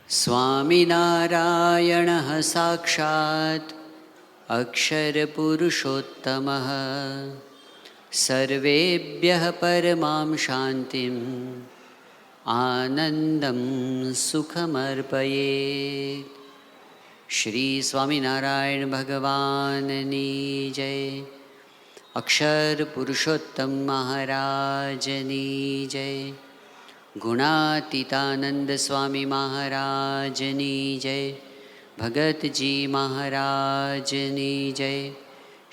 स्वामिनारायणः साक्षात् अक्षरपुरुषोत्तमः सर्वेभ्यः परमां शान्तिम् आनन्दं सुखमर्पयेत्। श्री स्वामिनारायण भगवाननी जय। अक्षर पुरुषोत्तम महाराजनी जय। गुणातीतानंद स्वामी महाराजनी जय। भगत जी महाराजनी जय।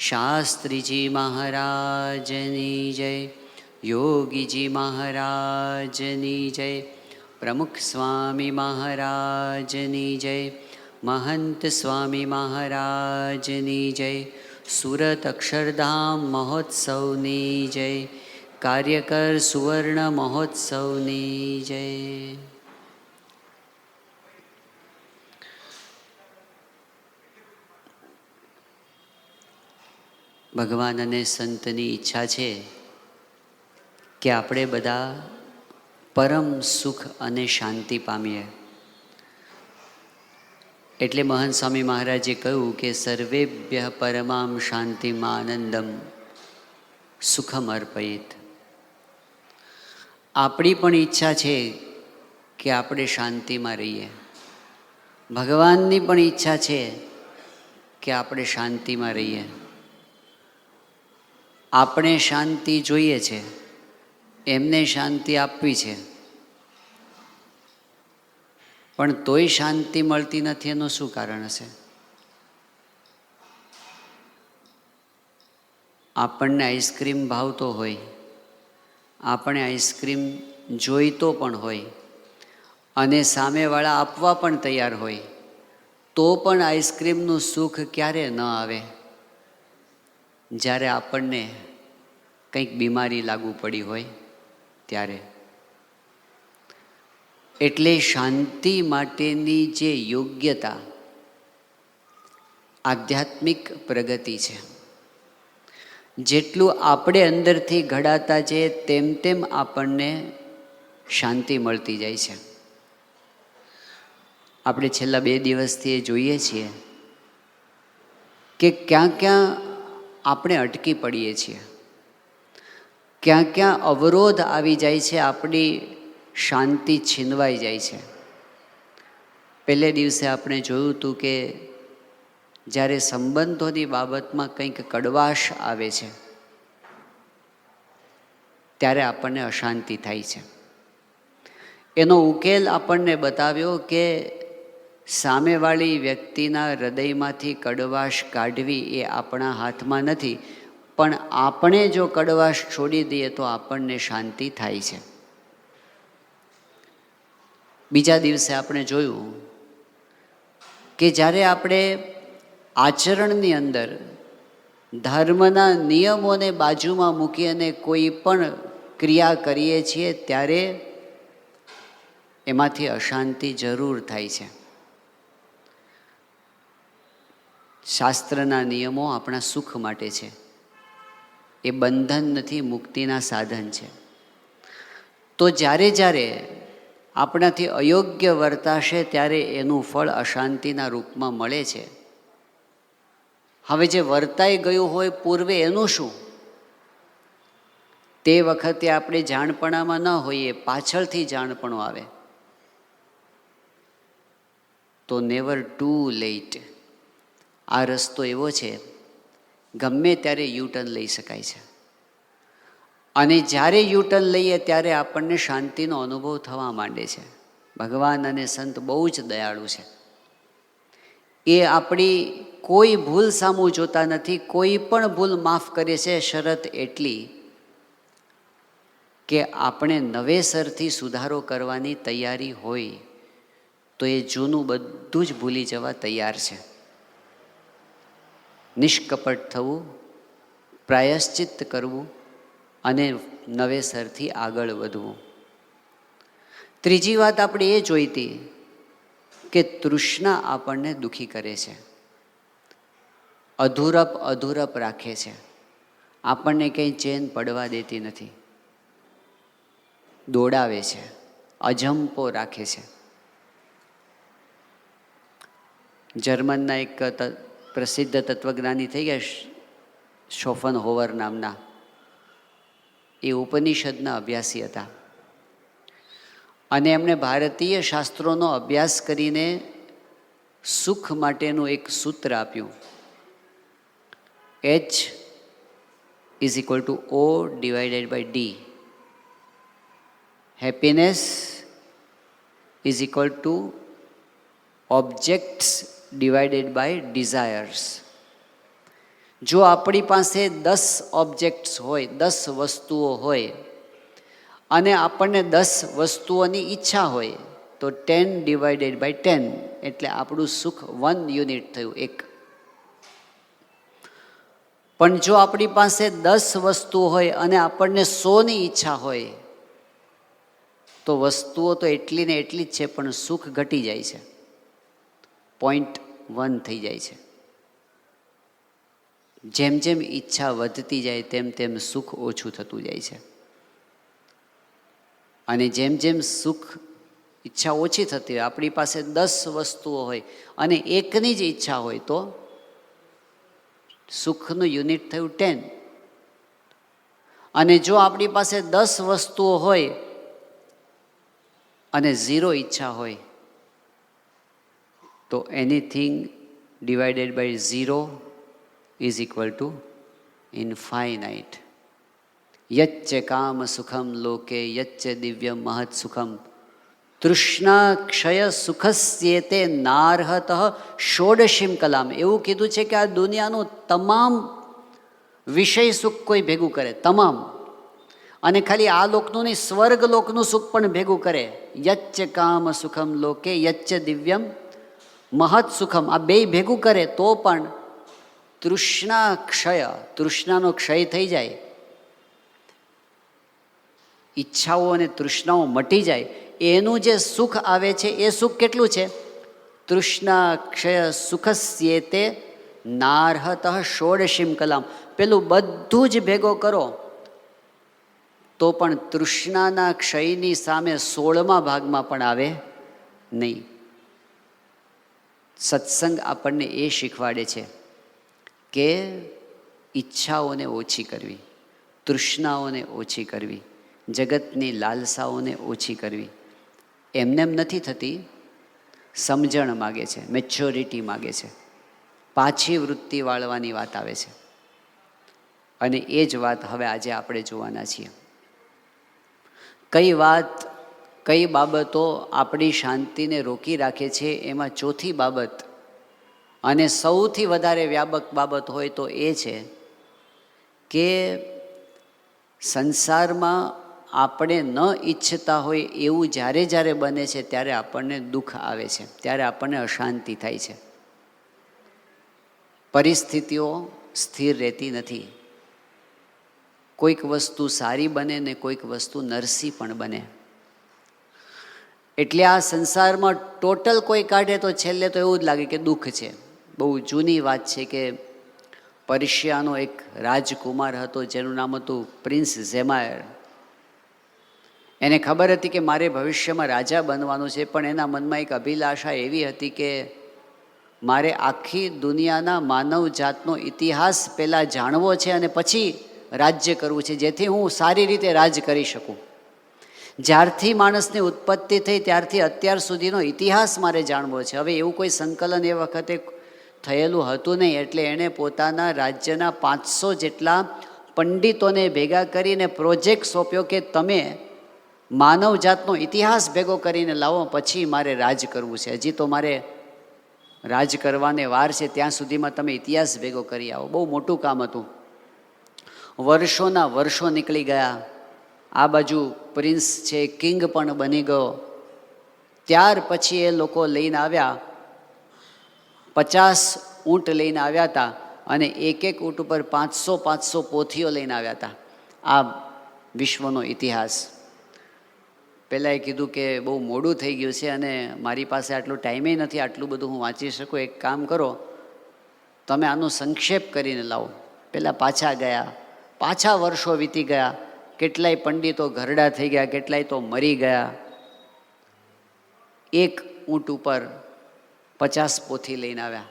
शास्त्री जी महाराजनी जय। योगी जी महाराजनी जय। प्रमुख स्वामी महाराजनी जय। महंत स्वामी महाराजनी जय। सूरत अक्षरधाम महोत्सवनी जय। कार्यकर सुवर्ण महोत्सवनी जय। ભગવાન અને સંતની ઈચ્છા છે કે આપણે બધા પરમ સુખ અને શાંતિ પામીએ. એટલે મહંત સ્વામી મહારાજે કહ્યું કે સર્વેભ્ય પરમામ શાંતિમ આનંદમ સુખમ અર્પયિત. આપણી પણ ઈચ્છા છે કે આપણે શાંતિમાં રહીએ. ભગવાનની પણ ઈચ્છા છે કે આપણે શાંતિમાં રહીએ. આપણે શાંતિ જોઈએ છે, એમને શાંતિ આપવી છે, પણ તોય શાંતિ મળતી નથી. એનું શું કારણ હશે? આપણને આઈસ્ક્રીમ ભાવતો હોય, આપણે આઈસ્ક્રીમ જોઈતો પણ હોય અને સામેવાળા આપવા પણ તૈયાર હોય, તો પણ આઈસ્ક્રીમનું સુખ ક્યારે ન આવે? જ્યારે આપણને કંઈક બીમારી લાગુ પડી હોય ત્યારે. એટલે શાંતિ માટેની જે યોગ્યતા આધ્યાત્મિક પ્રગતિ છે. જેટલું આપણે અંદરથી ઘડાતા છે તેમ તેમ આપણને શાંતિ મળતી જાય છે. આપણે છેલ્લા 2 દિવસથી એ જોઈએ છીએ કે ક્યાં ક્યાં આપણે અટકી પડીએ છીએ, ક્યાં ક્યાં અવરોધ આવી જાય છે, આપણી શાંતિ છીનવાઈ જાય છે. પહેલે દિવસે આપણે જોયું હતું કે જ્યારે સંબંધોની બાબતમાં કંઈક કડવાશ આવે છે ત્યારે આપણને અશાંતિ થાય છે. એનો ઉકેલ આપણને બતાવ્યો કે સામેવાળી વ્યક્તિના હૃદયમાંથી કડવાશ કાઢવી એ આપણા હાથમાં નથી, પણ આપણે જો કડવાશ છોડી દઈએ તો આપણને શાંતિ થાય છે. બીજા દિવસે આપણે જોયું કે જ્યારે આપણે આચરણની અંદર ધર્મના નિયમોને બાજુમાં મૂકી અને કોઈ પણ ક્રિયા કરીએ છીએ ત્યારે એમાંથી અશાંતિ જરૂર થાય છે. શાસ્ત્રના નિયમો આપણા સુખ માટે છે, એ બંધન નથી, મુક્તિના સાધન છે. તો જ્યારે જ્યારે આપણાથી અયોગ્ય વર્તાશે ત્યારે એનું ફળ અશાંતિના રૂપમાં મળે છે. હવે જે વર્તાઈ ગયું હોય પૂર્વે એનું શું? તે વખતે આપણે જાણપણામાં ન હોઈએ, પાછળથી જાણપણું આવે તો નેવર ટુ લેટ. આ રસ્તો એવો છે, ગમે ત્યારે યુટર્ન લઈ શકાય છે. અને જ્યારે યુટર્ન લઈએ ત્યારે આપણને શાંતિનો અનુભવ થવા માંડે છે. ભગવાન અને સંત બહુ જ દયાળુ છે. એ આપણી કોઈ ભૂલ સામું જોતા નથી, કોઈ પણ ભૂલ માફ કરે છે. શરત એટલી કે આપણે નવેસરથી સુધારો કરવાની તૈયારી હોય તો એ જૂનું બધું જ ભૂલી જવા તૈયાર છે. નિષ્કપટ થવું, પ્રાયશ્ચિત્ત કરવું અને નવેસરથી આગળ વધવું. ત્રીજી વાત આપણે એ જોઈતી કે તૃષ્ણા આપણને દુઃખી કરે છે, અધૂરપ રાખે છે, આપણને કંઈ ચેન પડવા દેતી નથી, દોડાવે છે, અજંપો રાખે છે. જર્મનના એક પ્રસિદ્ધ તત્વજ્ઞાની થઈ ગયા શોફનહોવર નામના, એ ઉપનિષદના અભ્યાસી હતા અને એમણે ભારતીય શાસ્ત્રોનો અભ્યાસ કરીને સુખ માટેનું એક સૂત્ર આપ્યું. H=O/D. Happiness objects divided by desires. જો આપણી પાસે 10 ઓબ્જેક્ટ્સ હોય, 10 વસ્તુઓ હોય અને આપણને 10 વસ્તુઓની ઈચ્છા હોય તો 10/10 એટલે આપણું સુખ 1 યુનિટ થયું, 1. પણ જો આપણી પાસે 10 વસ્તુઓ હોય અને આપણને 100ની ઈચ્છા હોય તો વસ્તુઓ તો એટલી ને એટલી જ છે, પણ સુખ ઘટી જાય છે, 0.1 થઈ જાય છે. જેમ જેમ ઈચ્છા વધતી જાય તેમ તેમ સુખ ઓછું થતું જાય છે. અને જેમ જેમ સુખ ઈચ્છા ઓછી થતી હોય, આપણી પાસે 10 વસ્તુઓ હોય અને એકની જ ઈચ્છા હોય તો સુખનું યુનિટ થયું 10. અને જો આપણી પાસે 10 વસ્તુઓ હોય અને 0 ઈચ્છા હોય તો એનીથિંગ ડિવાઇડેડ બાય 0 = ઇન્ફાઇનાઇટ. યચ્ચ કામ સુખમ લોકે યચ્ચ દિવ્યમ મહત સુખમ તૃષ્ણા ક્ષય સુખસ્યેતે નાર્હત ષોડશીમ કલામ. એવું કીધું છે કે આ દુનિયાનું તમામ વિષય સુખ કોઈ ભેગું કરે, તમામ. અને ખાલી આ લોકનું નહીં, સ્વર્ગ લોકનું સુખ પણ ભેગું કરે. યચ્ચ કામ સુખમ લોકે યચ્ચ દિવ્યમ મહત સુખમ, આ બે ભેગું કરે તો પણ તૃષ્ણા ક્ષય, તૃષ્ણાનો ક્ષય થઈ જાય, ઈચ્છાઓ અને તૃષ્ણાઓ મટી જાય, એનું જે સુખ આવે છે એ સુખ કેટલું છે? તૃષ્ણા ક્ષય સુખસ્યેતે નાર્હત ષોડશીમ કલામ. પેલું બધું જ ભેગો કરો તો પણ તૃષ્ણાના ક્ષયની સામે 16મા ભાગમાં પણ આવે નહીં. સત્સંગ આપણને એ શીખવાડે છે કે ઈચ્છાઓને ઓછી કરવી, તૃષ્ણાઓને ઓછી કરવી, જગતની લાલસાઓને ઓછી કરવી. એમનેમ નથી થતી, સમજણ માગે છે, મેચ્યોરિટી માગે છે, પાછી વૃત્તિ વાળવાની વાત આવે છે. અને એ જ વાત હવે આજે આપણે જોવાના છીએ. કઈ બાબતો આપણી શાંતિને રોકી રાખે છે, એમાં ચોથી બાબત અને સૌથી વધારે વ્યાપક બાબત હોય તો એ છે કે સંસારમાં આપણે ન ઈચ્છતા હોય એવું જ્યારે જ્યારે બને છે ત્યારે આપણને દુઃખ આવે છે, ત્યારે આપણને અશાંતિ થાય છે. પરિસ્થિતિઓ સ્થિર રહેતી નથી. કોઈક વસ્તુ સારી બને ને કોઈક વસ્તુ નરસી પણ બને. એટલે આ સંસારમાં ટોટલ કોઈ કાઢે તો છેલ્લે તો એવું જ લાગે કે દુઃખ છે. બહુ જૂની વાત છે કે પર્શિયાનો એક રાજકુમાર હતો જેનું નામ હતું પ્રિન્સ ઝેમાયર. એને ખબર હતી કે મારે ભવિષ્યમાં રાજા બનવાનું છે, પણ એના મનમાં એક અભિલાષા એવી હતી કે મારે આખી દુનિયાના માનવ જાતનો ઇતિહાસ પહેલાં જાણવો છે અને પછી રાજ્ય કરવું છે, જેથી હું સારી રીતે રાજ કરી શકું. જ્યારથી માણસની ઉત્પત્તિ થઈ ત્યારથી અત્યાર સુધીનો ઇતિહાસ મારે જાણવો છે. હવે એવું કોઈ સંકલન એ વખતે થયેલું હતું નહીં, એટલે એણે પોતાના રાજ્યના 500 જેટલા પંડિતોને ભેગા કરીને પ્રોજેક્ટ સોંપ્યો કે તમે માનવ જાતનો ઇતિહાસ ભેગો કરીને લાવો, પછી મારે રાજ કરવું છે. હજી તો મારે રાજ કરવાને વાર છે, ત્યાં સુધીમાં તમે ઇતિહાસ ભેગો કરી આવો. બહુ મોટું કામ હતું. વર્ષોના વર્ષો નીકળી ગયા. આ બાજુ પ્રિન્સ છે કિંગ પણ બની ગયો. ત્યાર પછી એ લોકો લઈને આવ્યા, 50 ઊંટ લઈને આવ્યા હતા અને એક એક ઊંટ ઉપર 500 પોથીઓ લઈને આવ્યા હતા. આ વિશ્વનો ઇતિહાસ. પહેલાં એ કીધું કે બહુ મોડું થઈ ગયું છે અને મારી પાસે આટલો ટાઈમે નથી, આટલું બધું હું વાંચી શકું. એક કામ કરો, તમે આનો સંક્ષેપ કરીને લાવો. પહેલાં પાછા ગયા, પાછા વર્ષો વીતી ગયા. કેટલાય પંડિતો ઘરડા થઈ ગયા, કેટલાય તો મરી ગયા. એક ઊંટ ઉપર 50 પોથી લઈને આવ્યા.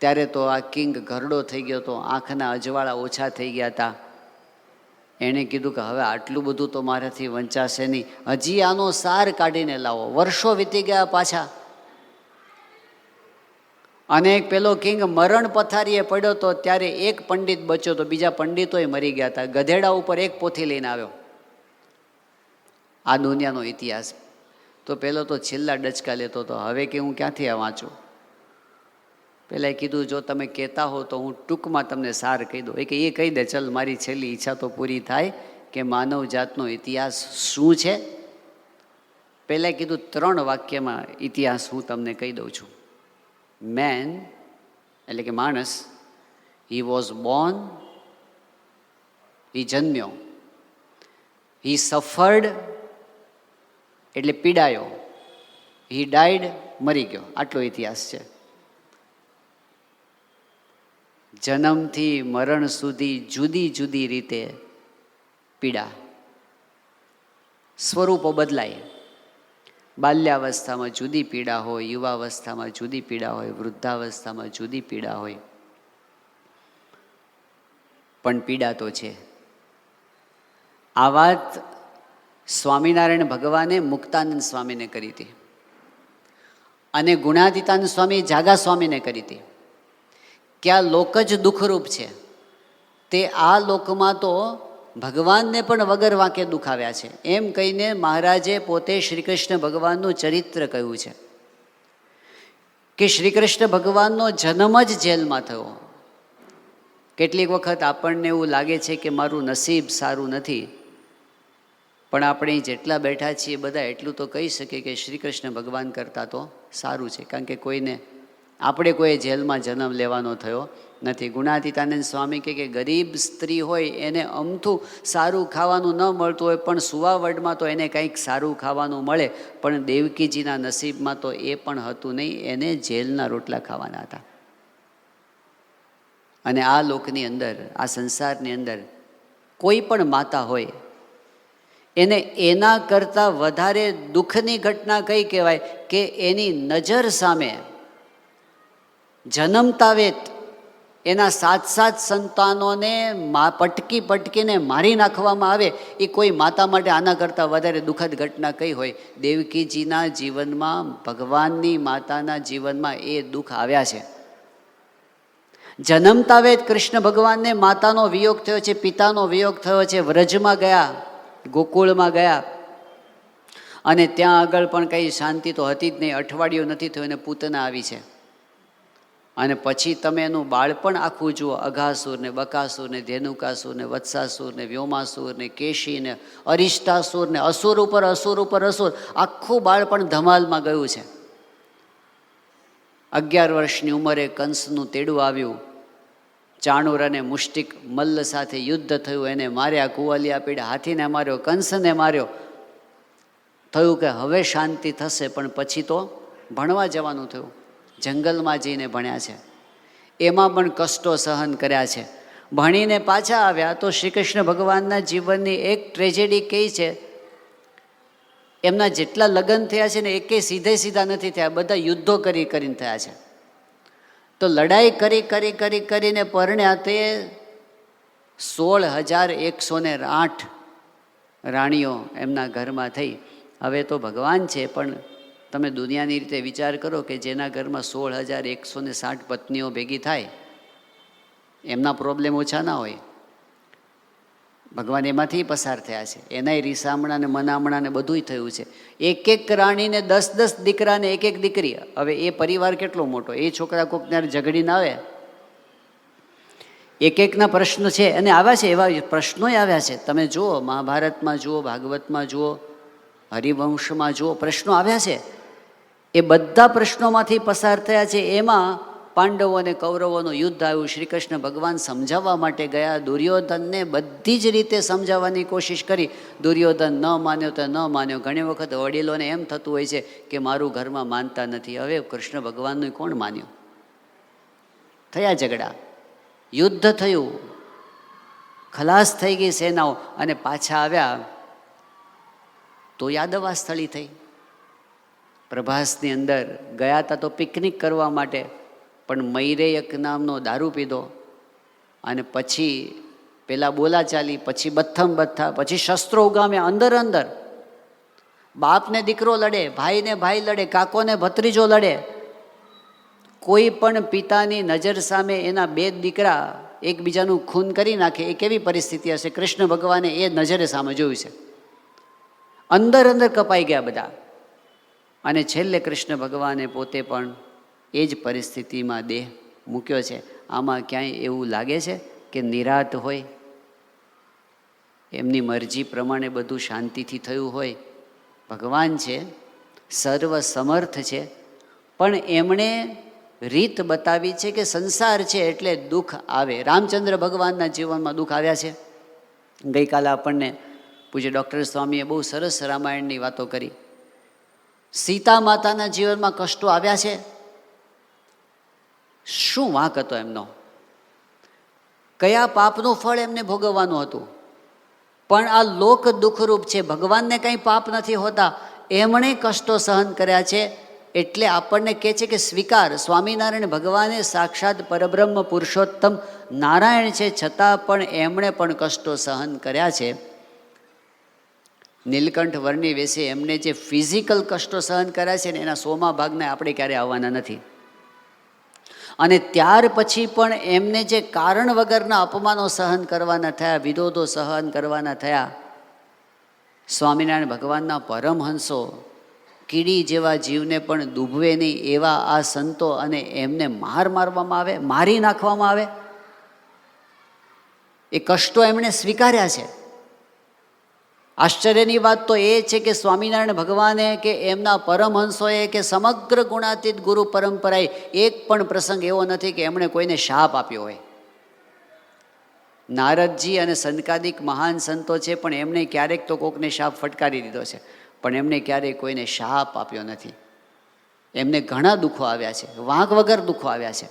ત્યારે તો આ કિંગ ઘરડો થઈ ગયો હતો, આંખના અજવાળા ઓછા થઈ ગયા હતા. એણે કીધું કે હવે આટલું બધું તો મારાથી વંચાશે નહીં, હજી આનો સાર કાઢીને લાવો. વર્ષો વીતી ગયા પાછા. અને એક પેલો કિંગ મરણ પથારીએ પડ્યો તો ત્યારે એક પંડિત બચ્યો તો, બીજા પંડિતોય મરી ગયા હતા. ગધેડા ઉપર એક પોથી લઈને આવ્યો. આ દુનિયાનો ઇતિહાસ. તો પેલો તો છેલ્લા ડચકા લેતો હતો, હવે કે હું ક્યાંથી આ વાંચું. પેલા કીધું જો તમે કહેતા હો તો હું ટૂંકમાં તમને સાર કહી દઉં. એ કહી દે, ચલ મારી છેલ્લી ઈચ્છા તો પૂરી થાય કે માનવ જાતનો ઇતિહાસ શું છે. પહેલાં કીધું 3 વાક્યમાં ઇતિહાસ હું તમને કહી દઉં છું. મેન એટલે કે માણસ, હી વોઝ બોર્ન, હી જન્મ્યો, હી સફર્ડ એટલે પીડાયો, હી ડાઈડ મરી ગયો. આટલો ઇતિહાસ છે. જન્મથી મરણ સુધી જુદી જુદી રીતે પીડા, સ્વરૂપો બદલાય. બાલ્યાવસ્થામાં જુદી પીડા હોય, યુવાવસ્થામાં જુદી પીડા હોય, વૃદ્ધાવસ્થામાં જુદી પીડા હોય, પણ પીડા તો છે. આ વાત સ્વામિનારાયણ ભગવાને મુક્તાનંદ સ્વામીને કરી હતી અને ગુણાતીતાનંદ સ્વામી જાગા સ્વામીને કરી હતી કે આ લોક જ દુઃખરૂપ છે. તે આ લોકમાં તો ભગવાનને પણ વગર વાંકે દુખાવ્યા છે. એમ કહીને મહારાજે પોતે શ્રી કૃષ્ણ ભગવાનનું ચરિત્ર કહ્યું છે કે શ્રી કૃષ્ણ ભગવાનનો જન્મ જ જેલમાં થયો. કેટલીક વખત આપણને એવું લાગે છે કે મારું નસીબ સારું નથી, પણ આપણે જેટલા બેઠા છીએ બધા એટલું તો કહી શકીએ કે શ્રી કૃષ્ણ ભગવાન કરતાં તો સારું છે, કારણ કે આપણે કોઈ જેલમાં જન્મ લેવાનો થયો નથી. ગુણાતીતાનંદ સ્વામી કે ગરીબ સ્ત્રી હોય એને અમથું સારું ખાવાનું ન મળતું હોય પણ સુવાવડમાં તો એને કંઈક સારું ખાવાનું મળે, પણ દેવકીજીના નસીબમાં તો એ પણ હતું નહીં, એને જેલના રોટલા ખાવાના હતા. અને આ લોકની અંદર, આ સંસારની અંદર કોઈ પણ માતા હોય એને એના કરતાં વધારે દુઃખની ઘટના કઈ કહેવાય કે એની નજર સામે જન્મતાવેત એના 7 સંતાનોને પટકીને મારી નાખવામાં આવે. એ કોઈ માતા માટે આના કરતાં વધારે દુઃખદ ઘટના કઈ હોય? દેવકીજીના જીવનમાં, ભગવાનની માતાના જીવનમાં એ દુઃખ આવ્યા છે. જન્મતાવેત કૃષ્ણ ભગવાનને માતાનો વિયોગ થયો છે, પિતાનો વિયોગ થયો છે. વ્રજમાં ગયા, ગોકુળમાં ગયા અને ત્યાં આગળ પણ કંઈ શાંતિ તો હતી જ નહીં. અઠવાડિયું નથી થયું અને પૂતના આવી છે. અને પછી તમે એનું બાળપણ આખું જુઓ. અઘાસુર ને બકાસુર ને ધેનુકાસુર ને વત્સાસુર ને વ્યોમાસુર ને કેશી ને અરિષ્ટાસુર ને અસુર ઉપર અસુર ઉપર અસુર, આખું બાળપણ ધમાલમાં ગયું છે. 11 વર્ષની ઉંમરે કંસનું તેડું આવ્યું. ચાણુર અને મુષ્ટિક મલ્લ સાથે યુદ્ધ થયું. એને માર્યા, કુવાલિયા પીડા, હાથીને માર્યો, કંસને માર્યો. થયું કે હવે શાંતિ થશે, પણ પછી તો ભણવા જવાનું થયું. જંગલમાં જઈને ભણ્યા છે, એમાં પણ કષ્ટો સહન કર્યા છે. ભણીને પાછા આવ્યા તો શ્રી કૃષ્ણ ભગવાનના જીવનની એક ટ્રેજેડી કઈ છે, એમના જેટલા લગ્ન થયા છે ને એકે સીધા નથી થયા, બધા યુદ્ધો કરીને થયા છે. તો લડાઈ કરીને પરણ્યા તે 16,108 રાણીઓ એમના ઘરમાં થઈ. હવે તો ભગવાન છે, પણ તમે દુનિયાની રીતે વિચાર કરો કે જેના ઘરમાં 16,160 પત્નીઓ ભેગી થાય, એમના પ્રોબ્લેમ ઓછા ના હોય. ભગવાન એમાંથી પસાર થયા છે. એનાય રીસામણા ને મનામણા ને બધુંય થયું છે. એક રાણીને 10 દીકરાને એક દીકરી. હવે એ પરિવાર કેટલો મોટો! એ છોકરા કોક ત્યારે ઝઘડીને આવે. એકના પ્રશ્નો છે અને આવ્યા છે, એવા પ્રશ્નોય આવ્યા છે. તમે જુઓ, મહાભારતમાં જુઓ, ભાગવતમાં જુઓ, હરિવંશમાં જુઓ, પ્રશ્નો આવ્યા છે. એ બધા પ્રશ્નોમાંથી પસાર થયા છે. એમાં પાંડવો અને કૌરવોનું યુદ્ધ આવ્યું. શ્રી કૃષ્ણ ભગવાન સમજાવવા માટે ગયા. દુર્યોધનને બધી જ રીતે સમજાવવાની કોશિશ કરી. દુર્યોધન ન માન્યો તો ન માન્યો. ઘણી વખત વડીલોને એમ થતું હોય છે કે મારું ઘરમાં માનતા નથી. હવે કૃષ્ણ ભગવાનનું કોણ માન્યું? થયા ઝઘડા, યુદ્ધ થયું, ખલાસ થઈ ગઈ સેનાઓ અને પાછા આવ્યા તો યાદવા સ્થળી થઈ. પ્રભાસની અંદર ગયા હતા તો પિકનિક કરવા માટે, પણ મૈરેયક નામનો દારૂ પીધો અને પછી પેલા બોલાચાલી, પછી બથ્થમ બથ્થા, પછી શસ્ત્રો ઉગામ્યા અંદર અંદર. બાપને દીકરો લડે, ભાઈને ભાઈ લડે, કાકોને ભત્રીજો લડે. કોઈ પણ પિતાની નજર સામે એના બે દીકરા એકબીજાનું ખૂન કરી નાખે એ કેવી પરિસ્થિતિ હશે? કૃષ્ણ ભગવાને એ નજરે સામે જોયું છે. અંદર અંદર કપાઈ ગયા બધા. અને છેલ્લે કૃષ્ણ ભગવાને પોતે પણ એ જ પરિસ્થિતિમાં દેહ મૂક્યો છે. આમાં ક્યાંય એવું લાગે છે કે નિરાત હોય, એમની મરજી પ્રમાણે બધું શાંતિથી થયું હોય? ભગવાન છે, સર્વ સમર્થ છે, પણ એમણે રીત બતાવી છે કે સંસાર છે એટલે દુઃખ આવે. રામચંદ્ર ભગવાનના જીવનમાં દુઃખ આવ્યા છે. ગઈકાલે આપણને પૂજ્ય ડૉક્ટર સ્વામીએ બહુ સરસ રામાયણની વાતો કરી. સીતા માતાના જીવનમાં કષ્ટો આવ્યા છે. શું વાંક હતો એમનો? કયા પાપનું ફળ એમને ભોગવવાનું હતું? પણ આ લોક દુઃખરૂપ છે, ભગવાનને કંઈ પાપ નથી હોતા. એમણે કષ્ટો સહન કર્યા છે એટલે આપણને કહે છે કે સ્વીકાર. સ્વામિનારાયણ ભગવાને સાક્ષાત પરબ્રહ્મ પુરુષોત્તમ નારાયણ છે, છતાં પણ એમણે પણ કષ્ટો સહન કર્યા છે. નીલકંઠ વર્ણી વેશે એમને જે ફિઝિકલ કષ્ટો સહન કર્યા છે ને એના 100મા ભાગને આપણે ક્યારે આવવાના નથી. અને ત્યાર પછી પણ એમને જે કારણ વગરના અપમાનો સહન કરવાના થયા, વિરોધો સહન કરવાના થયા. સ્વામિનારાયણ ભગવાનના પરમહંસો કીડી જેવા જીવને પણ ડૂબવે નહીં એવા આ સંતો, અને એમને મારવામાં આવે, મારી નાખવામાં આવે. એ કષ્ટો એમણે સ્વીકાર્યા છે. આશ્ચર્યની વાત તો એ છે કે સ્વામિનારાયણ ભગવાને કે એમના પરમહંસોએ કે સમગ્ર ગુણાતીત ગુરુ પરંપરાએ એક પણ પ્રસંગ એવો નથી કે એમણે કોઈને શાપ આપ્યો હોય. નારદજી અને સંકાદિક મહાન સંતો છે, પણ એમણે ક્યારેક તો કોકને શાપ ફટકારી દીધો છે, પણ એમણે ક્યારેય કોઈને શાપ આપ્યો નથી. એમને ઘણા દુઃખો આવ્યા છે, વાંક વગર દુઃખો આવ્યા છે.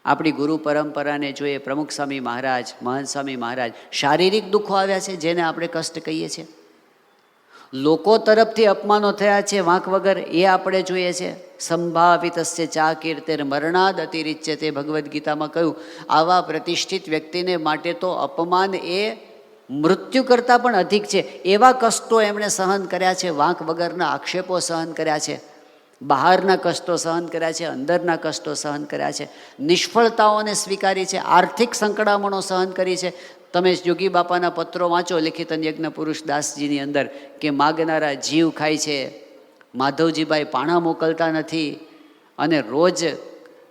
આપણી ગુરુ પરંપરાને જોઈએ, પ્રમુખ સ્વામી મહારાજ, મહંત સ્વામી મહારાજ, શારીરિક દુઃખો આવ્યા છે જેને આપણે કષ્ટ કહીએ છીએ. લોકો તરફથી અપમાનો થયા છે વાંક વગર, એ આપણે જોઈએ છે. સંભાવિતસ્ય ચા કીર્તિર મરણાદ અતિરિચ્યતે, ભગવદ્ ગીતામાં કહ્યું. આવા પ્રતિષ્ઠિત વ્યક્તિને માટે તો અપમાન એ મૃત્યુ કરતાં પણ અધિક છે. એવા કષ્ટો એમણે સહન કર્યા છે, વાંક વગરના આક્ષેપો સહન કર્યા છે, બહારના કષ્ટો સહન કર્યા છે, અંદરના કષ્ટો સહન કર્યા છે, નિષ્ફળતાઓને સ્વીકારી છે, આર્થિક સંકળામણો સહન કરી છે. તમે યોગી બાપાના પત્રો વાંચો, લિખિતન યજ્ઞ પુરુષ દાસજીની અંદર, કે માગનારા જીવ ખાય છે, માધવજીભાઈ પાણા મોકલતા નથી, અને રોજ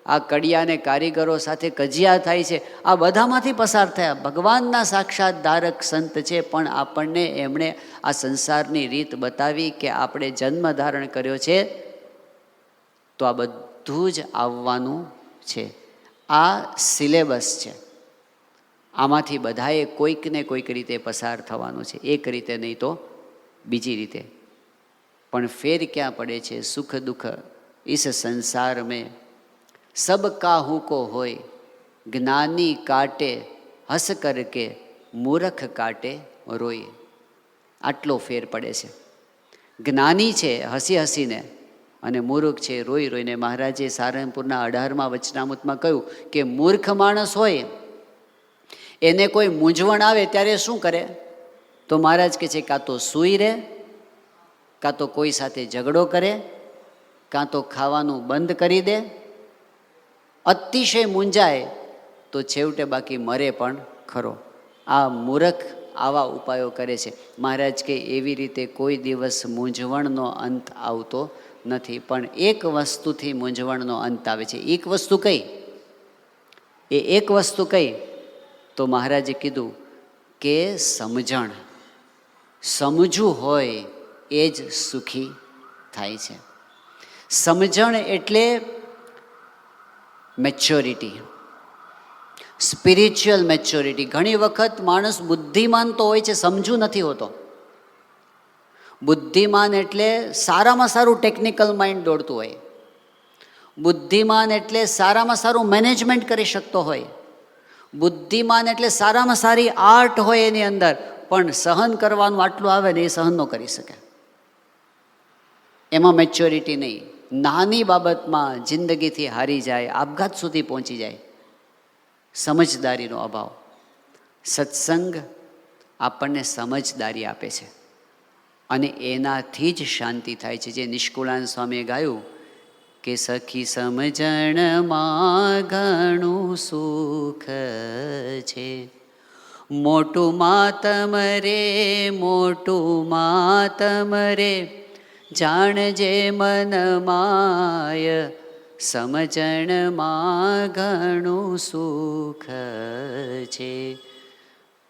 આ કડિયાને કારીગરો સાથે કજિયા થાય છે. આ બધામાંથી પસાર થયા. ભગવાનના સાક્ષાત ધારક સંત છે, પણ આપણને એમણે આ સંસારની રીત બતાવી કે આપણે જન્મ ધારણ કર્યો છે તો આ બધું જ આવવાનું છે. આ સિલેબસ છે. આમાંથી બધાએ કોઈક ને કોઈક રીતે પસાર થવાનું છે, એક રીતે નહીં તો બીજી રીતે. પણ ફેર ક્યાં પડે છે? સુખ દુઃખ इस संसार में सब काहू को होय, ज्ञानी काटे हंस करके मूर्ख काटे रोए. આટલો ફેર પડે છે. જ્ઞાની છે હસી હસીને, અને મૂર્ખ છે રોઈ રોઈને. મહારાજે સારંગપુરના 18મા વચનામૃતમાં કહ્યું કે મૂર્ખ માણસ હોય એને કોઈ મૂંઝવણ આવે ત્યારે શું કરે? તો મહારાજ કહે છે કાં તો સૂઈ રહે, કાં તો કોઈ સાથે ઝઘડો કરે, કાં તો ખાવાનું બંધ કરી દે. અતિશય મૂંઝાય તો છેવટે બાકી મરે પણ ખરો. આ મૂર્ખ આવા ઉપાયો કરે છે. મહારાજ કે એવી રીતે કોઈ દિવસ મૂંઝવણનો અંત આવતો નથી, પણ એક વસ્તુથી મૂંઝવણનો અંત આવે છે. એક વસ્તુ કઈ? એ એક વસ્તુ કઈ? તો મહારાજે કીધું કે સમજણ. સમજવું હોય એ જ સુખી થાય છે. સમજણ એટલે મેચ્યોરિટી, સ્પિરિચ્યુઅલ મેચ્યોરિટી. ઘણી વખત માણસ બુદ્ધિમાન તો હોય છે, સમજુ નથી હોતો. બુદ્ધિમાન એટલે સારામાં સારું ટેકનિકલ માઇન્ડ દોડતું હોય. બુદ્ધિમાન એટલે સારામાં સારું મેનેજમેન્ટ કરી શકતો હોય. બુદ્ધિમાન એટલે સારામાં સારી આર્ટ હોય એની અંદર, પણ સહન કરવાનું આટલું આવે ને એ સહન ન કરી શકે. એમાં મેચ્યોરિટી નહીં. નાની બાબતમાં જિંદગીથી હારી જાય, આપઘાત સુધી પહોંચી જાય. સમજદારીનો અભાવ. સત્સંગ આપણને સમજદારી આપે છે અને એનાથી જ શાંતિ થાય છે. જે નિષ્કુળાનંદ સ્વામીએ ગાયું કે સખી સમજણમાં ઘણું સુખ છે, મોટું માતમ રે, મોટું માતમ રે, જાણજે મન માય, સમજણમાં ઘણું સુખ છે.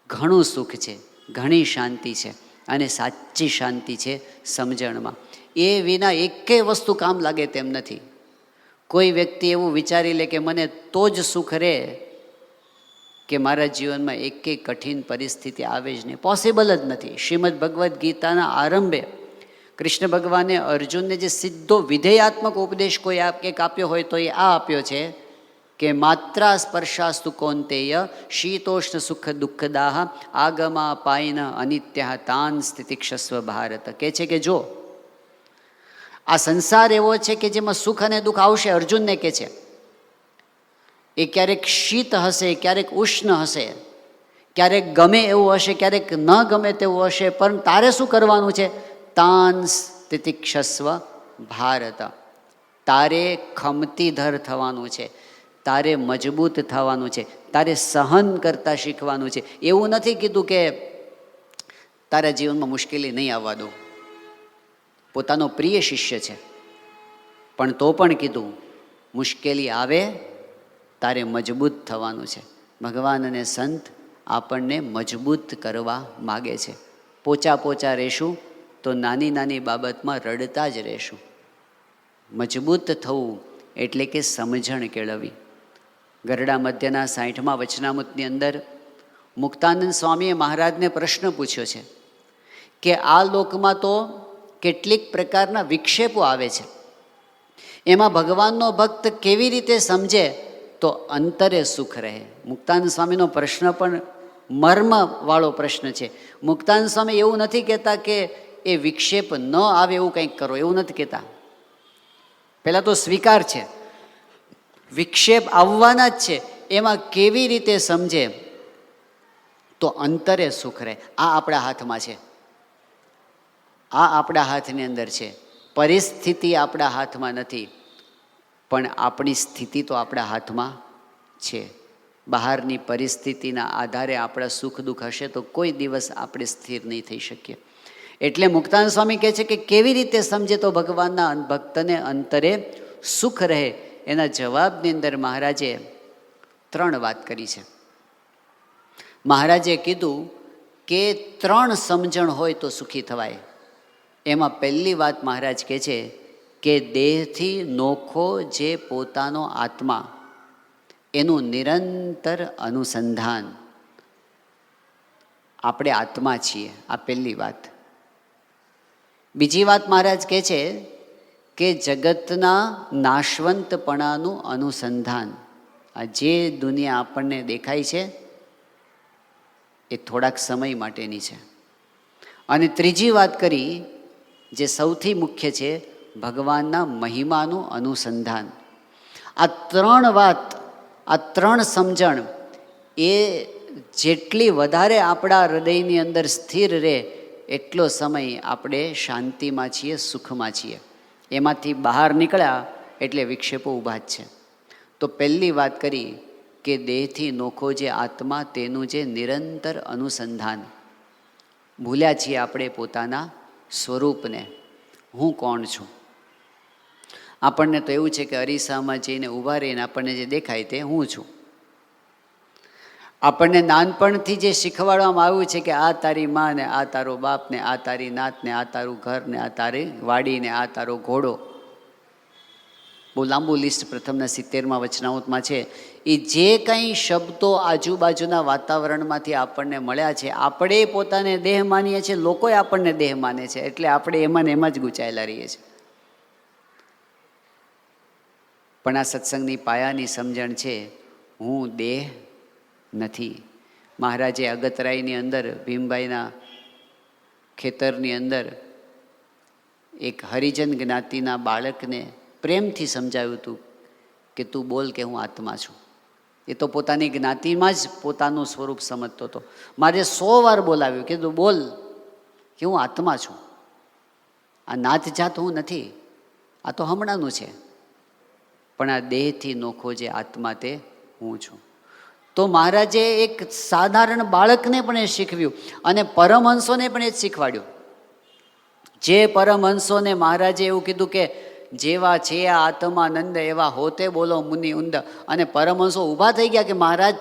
ઘણું સુખ છે, ઘણી શાંતિ છે અને સાચી શાંતિ છે સમજણમાં. એ વિના એકેય વસ્તુ કામ લાગે તેમ નથી. કોઈ વ્યક્તિ એવું વિચારી લે કે મને તો જ સુખ રહે કે મારા જીવનમાં એકેય કઠિન પરિસ્થિતિ આવે જ નહીં. પોસિબલ જ નથી. શ્રીમદ ભગવદ્ ગીતાના આરંભે કૃષ્ણ ભગવાને અર્જુનને જે સીધો વિધેયાત્મક ઉપદેશ કોઈ એક આપ્યો હોય તો એ આ આપ્યો છે કે માત્રા સ્પર્શાસ્તુ કૌંતેય શીતોષ્ણ સુખ દુઃખદાહ આગમા પાયન અનિત્યા તાન સ્થિતિક્ષસ્વ ભારત. કે છે કે જો આ સંસાર એવો છે કે જેમાં સુખ અને દુઃખ આવશે. અર્જુનને કે છે એ ક્યારેક શીત હશે, ક્યારેક ઉષ્ણ હશે, ક્યારેક ગમે એવું હશે, ક્યારેક ન ગમે તેવું હશે, પણ તારે શું કરવાનું છે? તાન સ્થિતિક્ષસ્વ ભારત. તારે ખમતીધર થવાનું છે, તારે મજબૂત થવાનું છે, તારે સહન કરતા શીખવાનું છે. એવું નથી કીધું કે તારા જીવનમાં મુશ્કેલી નહીં આવવા દો. પોતાનો પ્રિય શિષ્ય છે પણ તો પણ કીધું મુશ્કેલી આવે તારે મજબૂત થવાનું છે. ભગવાન અને સંત આપણને મજબૂત કરવા માગે છે. પોચા પોચા રહેશું તો નાની નાની બાબતમાં રડતા જ રહેશું. મજબૂત થવું એટલે કે સમજણ કેળવવી. ગરડા મધ્યના 60મા વચનામૃતની અંદર મુક્તાનંદ સ્વામીએ મહારાજને પ્રશ્ન પૂછ્યો છે કે આ લોકમાં તો કેટલીક પ્રકારના વિક્ષેપો આવે છે, એમાં ભગવાનનો ભક્ત કેવી રીતે સમજે તો અંતરે સુખ રહે. મુક્તાનંદ સ્વામીનો પ્રશ્ન પણ મર્મવાળો પ્રશ્ન છે. મુક્તાનંદ સ્વામી એવું નથી કહેતા કે એ વિક્ષેપ ન આવે એવું કંઈક કરો, એવું નથી કહેતા. પહેલાં તો સ્વીકાર છે, વિક્ષેપ આવવાના જ છે, એમાં કેવી રીતે સમજે તો અંતરે સુખ રહે. આ આપણા હાથમાં છે, આ આપણા હાથની અંદર છે. પરિસ્થિતિ આપણા હાથમાં નથી, પણ આપણી સ્થિતિ તો આપણા હાથમાં છે. બહારની પરિસ્થિતિના આધારે આપણા સુખ દુઃખ હશે તો કોઈ દિવસ આપણે સ્થિર નહીં થઈ શકીએ. એટલે મુક્તાનંદ સ્વામી કહે છે કે કેવી રીતે સમજે તો ભગવાનના ભક્તને અંતરે સુખ રહે. એના જવાબની અંદર મહારાજે 3 વાત કરી છે. મહારાજે કીધું કે 3 સમજણ હોય તો સુખી થવાય. એમાં પહેલી વાત મહારાજ કહે છે કે દેહથી નોખો જે પોતાનો આત્મા એનું નિરંતર અનુસંધાન. આપણે આત્મા છીએ, આ પહેલી વાત. બીજી વાત મહારાજ કહે છે કે જગતના નાશવંતપણાનું અનુસંધાન. આ જે દુનિયા આપણને દેખાય છે એ થોડાક સમય માટેની છે. અને ત્રીજી વાત કરી જે સૌથી મુખ્ય છે, ભગવાનના મહિમાનું અનુસંધાન. આ 3 વાત, આ 3 સમજણ એ જેટલી વધારે આપણા હૃદયની અંદર સ્થિર રહે એટલો સમય આપણે શાંતિમાં છીએ, સુખમાં છીએ. એમાંથી બહાર નીકળ્યા એટલે વિક્ષેપો ઊભા જ છે. તો પહેલી વાત કરી કે દેહથી નોખો જે આત્મા તેનું જે નિરંતર અનુસંધાન. ભૂલ્યા છીએ આપણે પોતાના સ્વરૂપને. હું કોણ છું? આપણને તો એવું છે કે અરીસામાં જઈને ઊભા રહીને આપણને જે દેખાય તે હું છું. આપણને નાનપણથી જે શીખવાડવામાં આવ્યું છે કે આ તારી માં ને આ તારો બાપ ને આ તારી નાત ને આ તારું ઘર ને આ તારી વાડી ને આ તારો ઘોડો. બહુ લાંબુ લિસ્ટ પ્રથમના 70મા વચનામૃતમાં છે. એ જે કંઈ શબ્દો આજુબાજુના વાતાવરણમાંથી આપણને મળ્યા છે, આપણે પોતાને દેહ માનીએ છીએ, લોકોએ આપણને દેહ માને છે, એટલે આપણે એમાં ને એમાં જ ગૂંચાયેલા રહીએ છીએ. પણ આ સત્સંગની પાયાની સમજણ છે, હું દેહ નથી. મહારાજે અગતરાયની અંદર ભીમભાઈના ખેતરની અંદર એક હરિજન જ્ઞાતિના બાળકને પ્રેમથી સમજાવ્યું હતું કે તું બોલ કે હું આત્મા છું. એ તો પોતાની જ્ઞાતિમાં જ પોતાનું સ્વરૂપ સમજતો હતો. મારે 100 વાર બોલાવ્યું કે તું બોલ કે હું આત્મા છું. આ નાત જાત હું નથી, આ તો હમણાંનું છે, પણ આ દેહથી નોખો જે આત્મા તે હું છું. તો મહારાજે એક સાધારણ બાળકને પણ એ શીખવ્યું અને પરમહંસોને પણ એ જ શીખવાડ્યું. જે પરમહંસોને મહારાજે એવું કીધું કે જેવા છે આ આત્માનંદ એવા હોતે બોલો મુનિ ઉંદ, અને પરમહંસો ઊભા થઈ ગયા કે મહારાજ.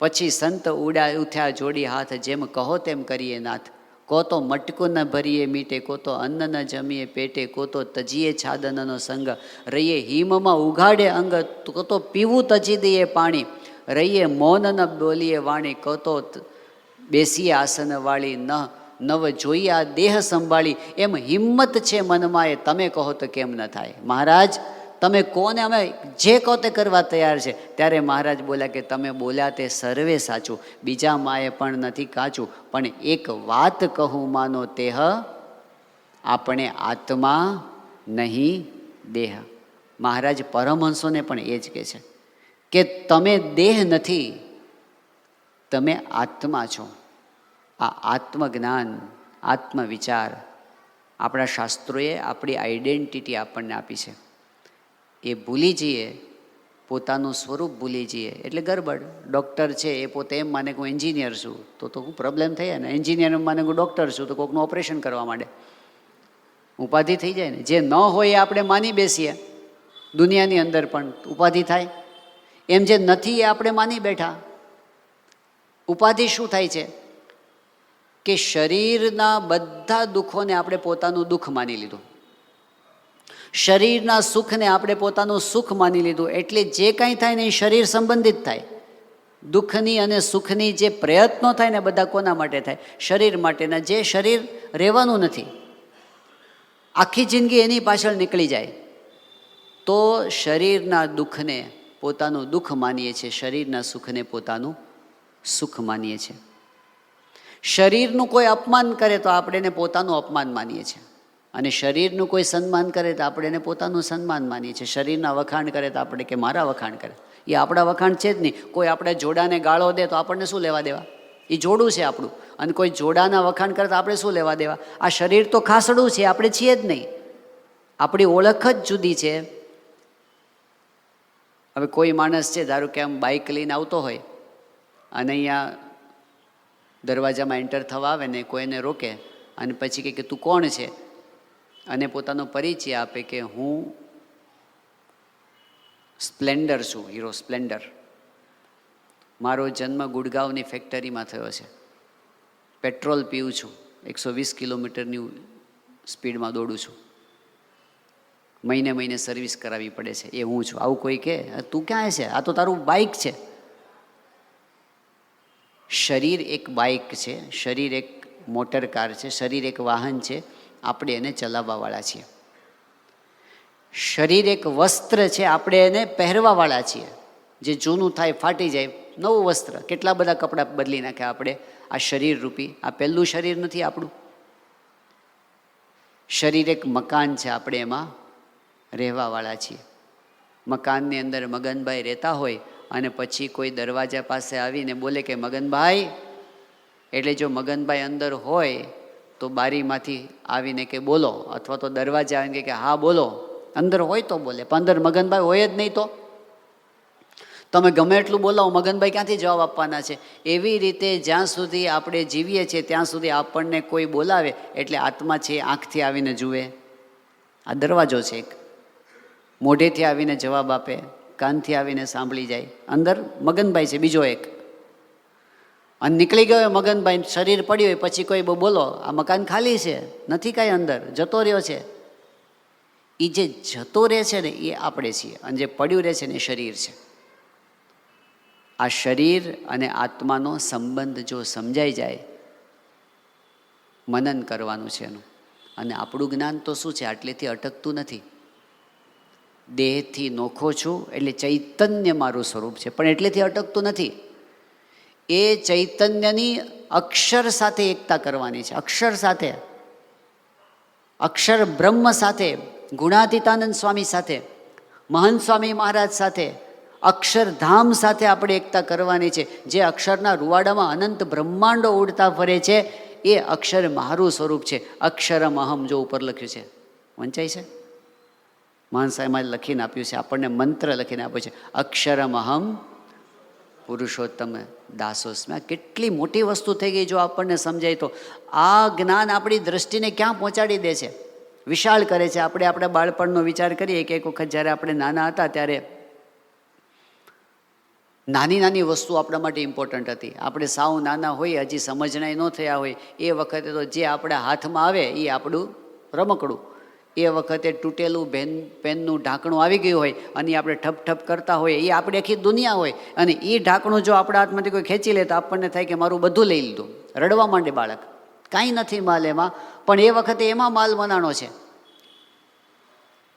પછી સંત ઉઠ્યા જોડી હાથ, જેમ કહો તેમ કરીએ નાથ. કો તો મટકું ન ભરીએ મીટે, કો તો અન્ન ન જમીએ પેટે, કો તો તજીએ છાદનનો સંગ, રહીએ હિમમાં ઉઘાડે અંગ, કો તો પીવું તજી દઈએ પાણી, રહીએ મૌન ન બોલીએ વાણી, કો તો બેસીએ આસન વાળી, નવ જોઈએ આ દેહ સંભાળી. એમ હિંમત છે મનમાં એ, તમે કહો તો કેમ ન થાય. મહારાજ તમે કોને, અમે જે કહો તે કરવા તૈયાર છે. ત્યારે મહારાજ બોલ્યા કે તમે બોલ્યા તે સર્વે સાચું, બીજા માએ પણ નથી કાચું, પણ એક વાત કહું માનો તેહ, આપણે આત્મા નહીં દેહ. મહારાજ પરમહંસોને પણ એ જ કહે છે કે તમે દેહ નથી, તમે આત્મા છો. આ આત્મજ્ઞાન, આત્મવિચાર આપણા શાસ્ત્રોએ આપણી આઈડેન્ટિટી આપણને આપી છે. એ ભૂલી જઈએ, પોતાનું સ્વરૂપ ભૂલી જઈએ એટલે ગરબડ. ડૉક્ટર છે એ પોતે એમ માને કે હું એન્જિનિયર છું, તો પ્રોબ્લેમ થઈ ને. એન્જિનિયર માને હું ડૉક્ટર છું, તો કોઈકનું ઓપરેશન કરવા માંડે, ઉપાધિ થઈ જાય ને. જે ન હોય એ આપણે માની બેસીએ, દુનિયાની અંદર પણ ઉપાધિ થાય. એમ જે નથી એ આપણે માની બેઠા. ઉપાધિ શું થાય છે કે શરીરના બધા દુઃખોને આપણે પોતાનું દુઃખ માની લીધું, શરીરના સુખને આપણે પોતાનું સુખ માની લીધું. એટલે જે કાંઈ થાય ને એ શરીર સંબંધિત થાય. દુઃખની અને સુખની જે પ્રયત્નો થાય ને બધા કોના માટે થાય? શરીર માટેના. જે શરીર રહેવાનું નથી, આખી જિંદગી એની પાછળ નીકળી જાય. તો શરીરના દુઃખને પોતાનું દુઃખ માનીએ છીએ, શરીરના સુખને પોતાનું સુખ માનીએ છીએ. શરીરનું કોઈ અપમાન કરે તો આપણે એને પોતાનું અપમાન માનીએ છીએ, અને શરીરનું કોઈ સન્માન કરે તો આપણે એને પોતાનું સન્માન માનીએ છીએ. શરીરના વખાણ કરે તો આપણે કે મારા વખાણ કરે. એ આપણા વખાણ છે જ નહીં. કોઈ આપણે જોડાને ગાળો દે તો આપણને શું લેવા દેવા? એ જોડું છે આપણું. અને કોઈ જોડાના વખાણ કરે તો આપણે શું લેવા દેવા? આ શરીર તો ખાસડું છે, આપણે છીએ જ નહીં. આપણી ઓળખ જ જુદી છે. હવે કોઈ માણસ છે, ધારો કે આમ બાઇક લઈને આવતો હોય અને અહીંયા દરવાજામાં એન્ટર થવા આવે ને કોઈને રોકે અને પછી કહે કે તું કોણ છે, અને પોતાનો પરિચય આપે કે હું સ્પ્લેન્ડર છું, હીરો સ્પ્લેન્ડર. મારો જન્મ ગુડગાંવની ફેક્ટરીમાં થયો છે. પેટ્રોલ પીવું છું, 120 કિલોમીટરની સ્પીડમાં દોડું છું, મહિને સર્વિસ કરાવવી પડે છે, એ હું છું. આવું કોઈ કહે તું ક્યાં છે? આ તો તારું બાઇક છે. શરીર એક બાઇક છે, શરીર એક મોટર કાર છે, શરીર એક વાહન છે. આપણે એને ચલાવવાવાળા છીએ. શરીર એક વસ્ત્ર છે, આપણે એને પહેરવાવાળા છીએ. જે જૂનું થાય, ફાટી જાય, નવું વસ્ત્ર. કેટલા બધા કપડાં બદલી નાખ્યા આપણે આ શરીર રૂપી. આ પહેલું શરીર નથી આપણું. શરીર એક મકાન છે, આપણે એમાં રહેવાવાળા છીએ. મકાનની અંદર મગનભાઈ રહેતા હોય અને પછી કોઈ દરવાજા પાસે આવીને બોલે કે મગનભાઈ, એટલે જો મગનભાઈ અંદર હોય તો બારીમાંથી આવીને કે બોલો, અથવા તો દરવાજા આવીને કે હા બોલો. અંદર હોય તો બોલે, પણ અંદર મગનભાઈ હોય જ નહીં તો તમે ગમે એટલું બોલાવો, મગનભાઈ ક્યાંથી જવાબ આપવાના છે? એવી રીતે જ્યાં સુધી આપણે જીવીએ છીએ ત્યાં સુધી આપણને કોઈ બોલાવે એટલે આત્મા છે આંખથી આવીને જુએ, આ દરવાજો છે એક. મોઢેથી આવીને જવાબ આપે, કાનથી આવીને સાંભળી જાય. અંદર મગનભાઈ છે બીજો એક, અને નીકળી ગયો મગનભાઈ, શરીર પડ્યું હોય પછી કોઈ બોલો આ મકાન ખાલી છે, નથી કાંઈ અંદર, જતો રહ્યો છે. એ જે જતો રહે છે ને એ આપણે છીએ, અને જે પડ્યું રહે છે ને એ શરીર છે. આ શરીર અને આત્માનો સંબંધ જો સમજાઈ જાય, મનન કરવાનું છે એનું. અને આપણું જ્ઞાન તો શું છે? આટલેથી અટકતું નથી. દેહથી નોખો છું એટલે ચૈતન્ય મારું સ્વરૂપ છે, પણ એટલેથી અટકતું નથી. એ ચૈતન્યની અક્ષર સાથે એકતા કરવાની છે, અક્ષર સાથે. અક્ષર બ્રહ્મ સાથે, ગુણાતીતાનંદ સ્વામી સાથે, મહંત સ્વામી મહારાજ સાથે, અક્ષરધામ સાથે આપણે એકતા કરવાની છે. જે અક્ષરના રૂવાડામાં અનંત બ્રહ્માંડો ઉડતા ફરે છે એ અક્ષર મારું સ્વરૂપ છે. અક્ષરમ અહમ જો ઉપર લખ્યું છે, વંચાય છે, મહાન સાહેબમાં લખીને આપ્યું છે, આપણને મંત્ર લખીને આપ્યો છે, અક્ષરમ અહમ પુરુષોત્તમ દાસોસ્મ્યા. કેટલી મોટી વસ્તુ થઈ ગઈ જો આપણને સમજાય તો. આ જ્ઞાન આપણી દ્રષ્ટિને ક્યાં પહોંચાડી દે છે, વિશાળ કરે છે. આપણે આપણા બાળપણનો વિચાર કરીએ કે એક વખત જ્યારે આપણે નાના હતા ત્યારે નાની નાની વસ્તુ આપણા માટે ઇમ્પોર્ટન્ટ હતી. આપણે સાવ નાના હોઈએ, હજી સમજણાય ન થયા હોય એ વખતે તો જે આપણા હાથમાં આવે એ આપણું રમકડું. એ વખતે તૂટેલું પેનનું ઢાંકણું આવી ગયું હોય અને આપણે ઠપ ઠપ કરતા હોઈએ, એ આપણી આખી દુનિયા હોય. અને એ ઢાંકણું જો આપણા હાથમાંથી કોઈ ખેંચી લે તો આપણને થાય કે મારું બધું લઈ લીધું. રડવા માંડે બાળક, કાંઈ નથી માલ એમાં. પણ એ વખતે એમાં માલ મનાણો છે.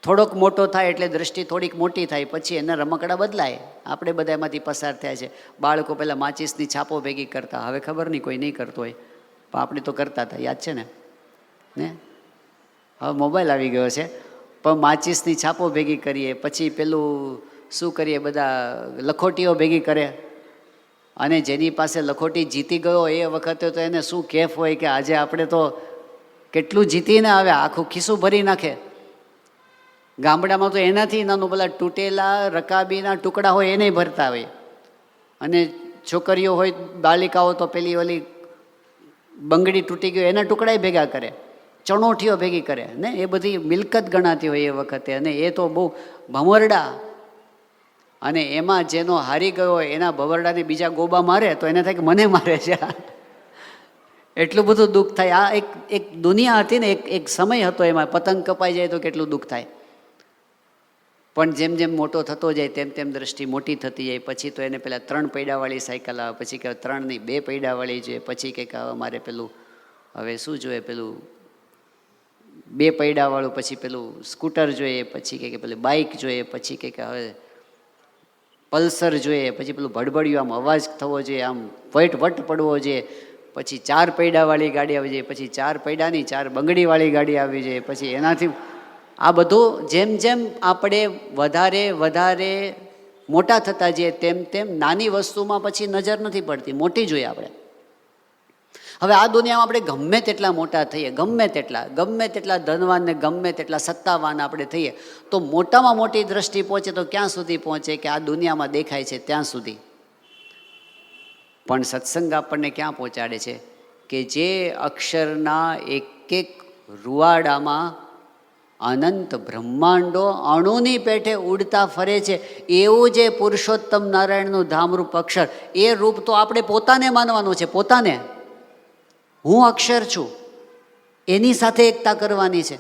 થોડોક મોટો થાય એટલે દ્રષ્ટિ થોડીક મોટી થાય, પછી એના રમકડા બદલાય. આપણે બધા એમાંથી પસાર થયા છે. બાળકો પહેલાં માચીસની છાપો ભેગી કરતા, હવે ખબર નહીં કોઈ નહીં કરતો હોય, પણ આપણે તો કરતા હતા, યાદ છે ને? હવે મોબાઈલ આવી ગયો છે, પણ માચીસની છાપો ભેગી કરીએ, પછી પેલું શું કરીએ, બધા લખોટીઓ ભેગી કરે. અને જેની પાસે લખોટી જીતી ગયો એ વખતે તો એને શું કેફ હોય કે આજે આપણે તો કેટલું જીતીને આવે, આખું ખિસ્સું ભરી નાખે. ગામડામાં તો એનાથી નાનું પેલા તૂટેલા રકાબીના ટુકડા હોય એને ભરતા હોય. અને છોકરીઓ હોય, બાલિકાઓ તો પેલી ઓલી બંગડી તૂટી ગઈ એના ટુકડાય ભેગા કરે, ચણોઠીઓ ભેગી કરે ને, એ બધી મિલકત ગણાતી હોય એ વખતે. અને એ તો બહુ ભમરડા. અને એમાં જેનો હારી ગયો હોય એના ભવરડાને બીજા ગોબા મારે તો એને થાય કે મને મારે છે. એટલું બધું દુઃખ થાય. આ એક દુનિયા હતી ને, એક સમય હતો એમાં. પતંગ કપાઈ જાય તો કેટલું દુઃખ થાય. પણ જેમ જેમ મોટો થતો જાય તેમ તેમ દ્રષ્ટિ મોટી થતી જાય. પછી તો એને પેલા 3 પૈડાવાળી સાયકલ આવે, પછી કે 3 નહીં 2 પૈડાવાળી જોઈએ, પછી કંઈક મારે પેલું હવે શું જોઈએ, પેલું 2 પૈડાવાળું, પછી પેલું સ્કૂટર જોઈએ, પછી કે પેલું બાઇક જોઈએ, પછી કે હવે પલ્સર જોઈએ, પછી પેલું ભડભડિયું આમ અવાજ થવો જોઈએ, આમ વટ પડવો જોઈએ, પછી 4 પૈડાવાળી ગાડી આવી જાય, પછી 4 પૈડાની 4 બંગડીવાળી ગાડી આવી જાય. પછી એનાથી આ બધું જેમ જેમ આપણે વધારે મોટા થતા જઈએ તેમ તેમ નાની વસ્તુમાં પછી નજર નથી પડતી, મોટી જોઈએ આપણે. હવે આ દુનિયામાં આપણે ગમે તેટલા મોટા થઈએ, ગમે તેટલા ધનવાન ને ગમે તેટલા સત્તાવાન આપણે થઈએ, તો મોટામાં મોટી દ્રષ્ટિ પહોંચે તો ક્યાં સુધી પહોંચે કે આ દુનિયામાં દેખાય છે ત્યાં સુધી. પણ સત્સંગ આપણને ક્યાં પહોંચાડે છે કે જે અક્ષરના એક રૂવાડામાં અનંત બ્રહ્માંડો અણુની પેઠે ઉડતા ફરે છે, એવું જે પુરુષોત્તમ નારાયણનું ધામરૂપ અક્ષર, એ રૂપ તો આપણે પોતાને માનવાનું છે. પોતાને હું અક્ષર છું એની સાથે એકતા કરવાની છે.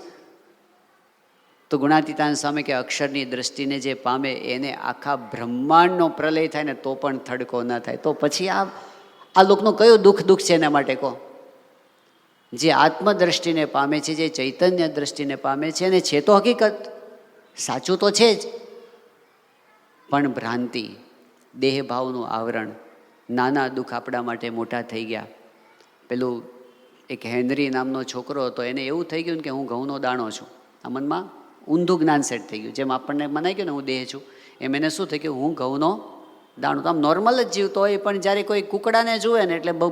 તો ગુણાતીતાનંદ સ્વામી કે અક્ષરની દ્રષ્ટિને જે પામે એને આખા બ્રહ્માંડનો પ્રલય થાય ને તો પણ થડકો ન થાય. તો પછી આ લોકનું કયું દુઃખ છે એના માટે કહો? જે આત્મદ્રષ્ટિને પામે છે, જે ચૈતન્ય દ્રષ્ટિને પામે છે, અને છે તો હકીકત, સાચું તો છે જ, પણ ભ્રાંતિ, દેહભાવનું આવરણ, નાના દુઃખ આપણા માટે મોટા થઈ ગયા. પેલું એક હેનરી નામનો છોકરો હતો, એને એવું થઈ ગયું કે હું ઘઉંનો દાણો છું. આ મનમાં ઊંધું જ્ઞાન સેટ થઈ ગયું. જેમ આપણને મનાઈ ગયું ને હું દેહ છું, એમ એને શું થઈ ગયું, હું ઘઉંનો દાણો. તો આમ નોર્મલ જ જીવતો હોય, પણ જ્યારે કોઈ કુકડાને જુએ ને એટલે બહુ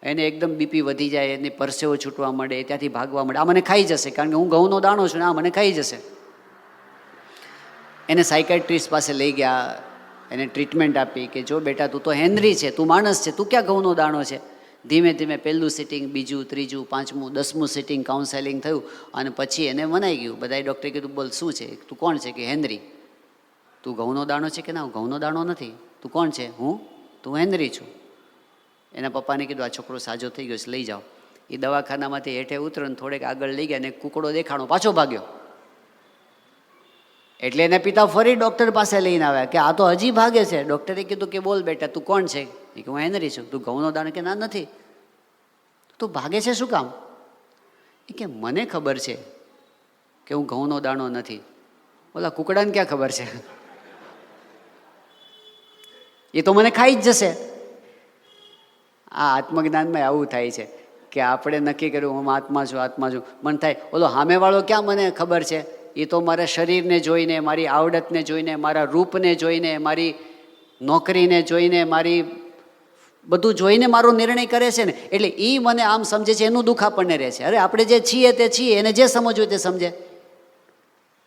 એને એકદમ બીપી વધી જાય, એને પરસેવો છૂટવા મળે, ત્યાંથી ભાગવા મળે, આ મને ખાઈ જશે, કારણ કે હું ઘઉંનો દાણો છું ને આ મને ખાઈ જશે. એને સાયકાટ્રિસ્ટ પાસે લઈ ગયા, એને ટ્રીટમેન્ટ આપી કે જો બેટા તું તો હેનરી છે, તું માણસ છે, તું ક્યાં ઘઉંનો દાણો છે. ધીમે ધીમે પહેલું સિટિંગ, બીજું, ત્રીજું, 5મું, 10મું સિટિંગ કાઉન્સેલિંગ થયું અને પછી એને મનાઈ ગયું. બધાએ ડૉક્ટરે કીધું બોલ શું છે, તું કોણ છે? કે હેનરી. તું ઘઉંનો દાણો છે? કે ના હું ઘઉંનો દાણો નથી. તું કોણ છે? તું હેનરી છું. એના પપ્પાને કીધું આ છોકરો સાજો થઈ ગયો છે, લઈ જાઓ. એ દવાખાનામાંથી હેઠે ઉતરીને થોડેક આગળ લઈ ગયા અને કુકડો દેખાણો, પાછો ભાગ્યો. એટલે એને પિતા ફરી ડૉક્ટર પાસે લઈને આવ્યા કે આ તો હજી ભાગે છે. ડૉક્ટરે કીધું કે બોલ બેટા તું કોણ છે? કે હું હેનરી છું. તું ઘઉંનો દાણો? કે ના નથી. તું ભાગે છે શું કામ? એ કે મને ખબર છે કે હું ઘઉંનો દાણો નથી. ઓલા કુકડાને ક્યાં ખબર છે? એ તો મને ખાઈ જ જશે. આ આત્મજ્ઞાનમાં આવું થાય છે કે આપણે નક્કી કર્યું હું આત્મા છું, આત્મા છું. મન થાય ઓલો સામેવાળો ક્યાં મને ખબર છે, એ તો મારા શરીરને જોઈને, મારી આવડતને જોઈને, મારા રૂપને જોઈને, મારી નોકરીને જોઈને, મારી બધું જોઈને મારો નિર્ણય કરે છે ને, એટલે એ મને આમ સમજે છે, એનું દુઃખ આપણને રહે છે. અરે આપણે જે છીએ તે છીએ, એને જે સમજવું તે સમજે.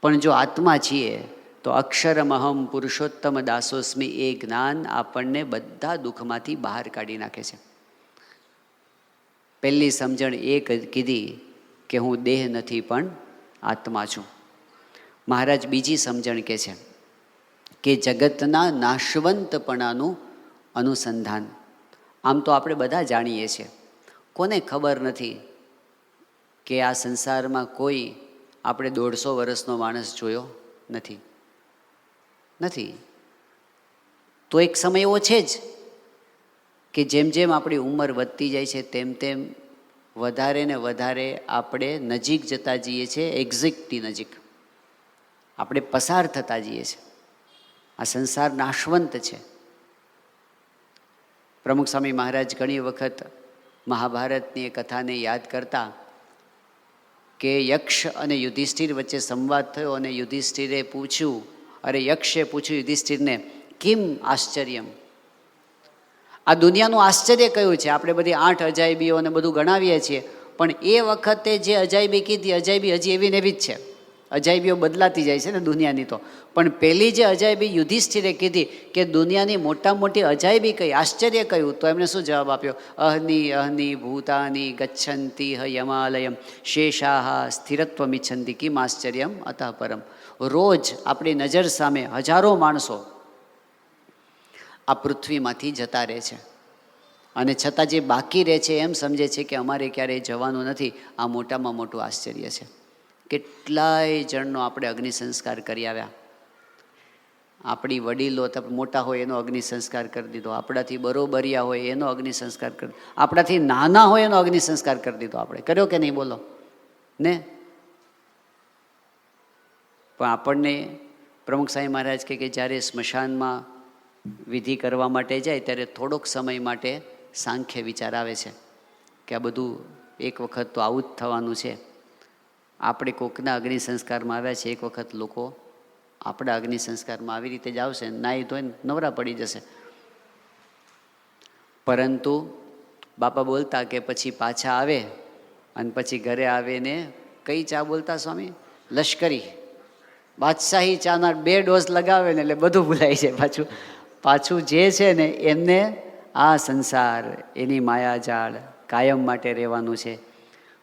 પણ જો આત્મા છીએ તો અક્ષરમહમ પુરુષોત્તમ દાસોસ્મી એ જ્ઞાન આપણને બધા દુઃખમાંથી બહાર કાઢી નાખે છે. પહેલી સમજણ એ કીધી કે હું દેહ નથી પણ આત્મા છું. મહારાજ બીજી સમજણ કહે છે કે જગતના નાશવંતપણાનું અનુસંધાન. આમ તો આપણે બધા જાણીએ છીએ, કોને ખબર નથી કે આ સંસારમાં કોઈ આપણે 150 વર્ષનો માણસ જોયો નથી. તો એક સમય એવો છે જ કે જેમ જેમ આપણી ઉંમર વધતી જાય છે તેમ તેમ વધારે ને વધારે આપણે નજીક જતા જઈએ છીએ, એક્ઝેક્ટની નજીક આપણે પસાર થતા જઈએ છીએ. આ સંસાર નાશવંત છે. પ્રમુખ સ્વામી મહારાજ ઘણી વખત મહાભારતની એ કથાને યાદ કરતા કે યક્ષ અને યુધિષ્ઠિર વચ્ચે સંવાદ થયો અને યુધિષ્ઠિરે પૂછ્યું, યક્ષે પૂછ્યું યુધિષ્ઠિરને, કિમ આશ્ચર્યમ, આ દુનિયાનું આશ્ચર્ય કયું છે? આપણે બધી 8 અજાયબીઓ અને બધું ગણાવીએ છીએ, પણ એ વખતે જે અજાયબી કીધી, અજાયબી હજી એવી ને એવી જ છે. અજાયબીઓ બદલાતી જાય છે ને દુનિયાની તો. પણ પહેલી જે અજાયબી યુધિષ્ઠિરે કીધી કે દુનિયાની મોટા મોટી અજાયબી કઈ, આશ્ચર્ય કયું? તો એમણે શું જવાબ આપ્યો? અહની ભૂતાની ગચ્છન્તિ યમાલયમ શેષાહ સ્થિરત્વમિચ્છન્તિ કિમ આશ્ચર્યમ અતઃ પરમ. રોજ આપણી નજર સામે હજારો માણસો આ પૃથ્વીમાંથી જતા રહે છે, અને છતાં જે બાકી રહે છે એમ સમજે છે કે અમારે ક્યારેય જવાનું નથી. આ મોટામાં મોટું આશ્ચર્ય છે. કેટલાય જણનો આપણે અગ્નિ સંસ્કાર કરી આવ્યા. આપણી વડીલો મોટા હોય એનો અગ્નિ સંસ્કાર કરી દીધો, આપણાથી બરોબરિયા હોય એનો અગ્નિ સંસ્કાર કરી, આપણાથી નાના હોય એનો અગ્નિ સંસ્કાર કરી દીધો. આપણે કર્યો કે નહીં બોલો ને? પણ આપણને પ્રમુખ સ્વામી મહારાજ કે જ્યારે સ્મશાનમાં વિધિ કરવા માટે જાય ત્યારે થોડોક સમય માટે સાંખ્ય વિચાર આવે છે કે આ બધું એક વખત તો આવું જ થવાનું છે. આપણે કોકના અગ્નિ સંસ્કારમાં આવ્યા છે, એક વખત લોકો આપણા અગ્નિ સંસ્કારમાં આવી રીતે જ આવશે, નાહી ધોઈને નવરા પડી જશે. પરંતુ બાપા બોલતા કે પછી પાછા આવે અને પછી ઘરે આવીને કઈ ચા બોલતા સ્વામી? લશ્કરી બાદશાહી ચાના 2 ડોઝ લગાવે ને એટલે બધું ભૂલાઈ જાય. પાછું જે છે ને એમને આ સંસાર, એની માયાજાળ કાયમ માટે રહેવાનું છે.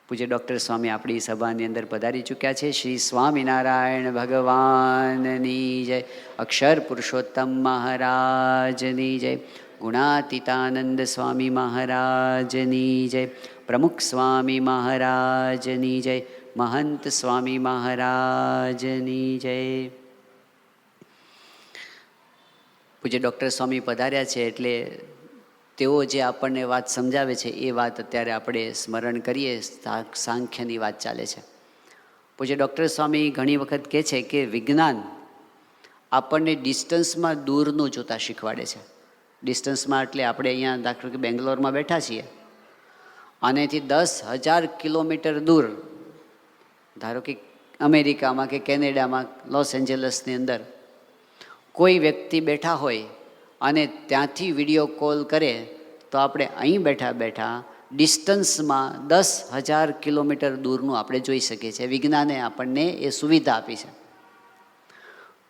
પૂજ્ય ડૉક્ટર સ્વામી આપણી સભાની અંદર પધારી ચૂક્યા છે. શ્રી સ્વામિનારાયણ ભગવાનની જય. અક્ષર પુરુષોત્તમ મહારાજની જય. ગુણાતીતાનંદ સ્વામી મહારાજની જય. પ્રમુખ સ્વામી મહારાજની જય. મહંત સ્વામી મહારાજની જય. પૂજ્ય ડૉક્ટર સ્વામી પધાર્યા છે એટલે તેઓ જે આપણને વાત સમજાવે છે એ વાત અત્યારે આપણે સ્મરણ કરીએ. સાંખ્યની વાત ચાલે છે. પૂજ્ય ડૉક્ટર સ્વામી ઘણી વખત કહે છે કે વિજ્ઞાન આપણને ડિસ્ટન્સમાં દૂરનું જોતા શીખવાડે છે. ડિસ્ટન્સમાં એટલે આપણે અહીંયા દાખલો કે બેંગ્લોરમાં બેઠા છીએ અને એથી 10,000 કિલોમીટર દૂર, ધારો કે અમેરિકામાં કે કેનેડામાં લોસ એન્જલસની અંદર કોઈ વ્યક્તિ બેઠા હોય અને ત્યાંથી વિડીયો કોલ કરે તો આપણે અહીં બેઠા બેઠા ડિસ્ટન્સમાં 10,000 કિલોમીટર દૂરનું આપણે જોઈ શકીએ છીએ. વિજ્ઞાને આપણને એ સુવિધા આપી છે.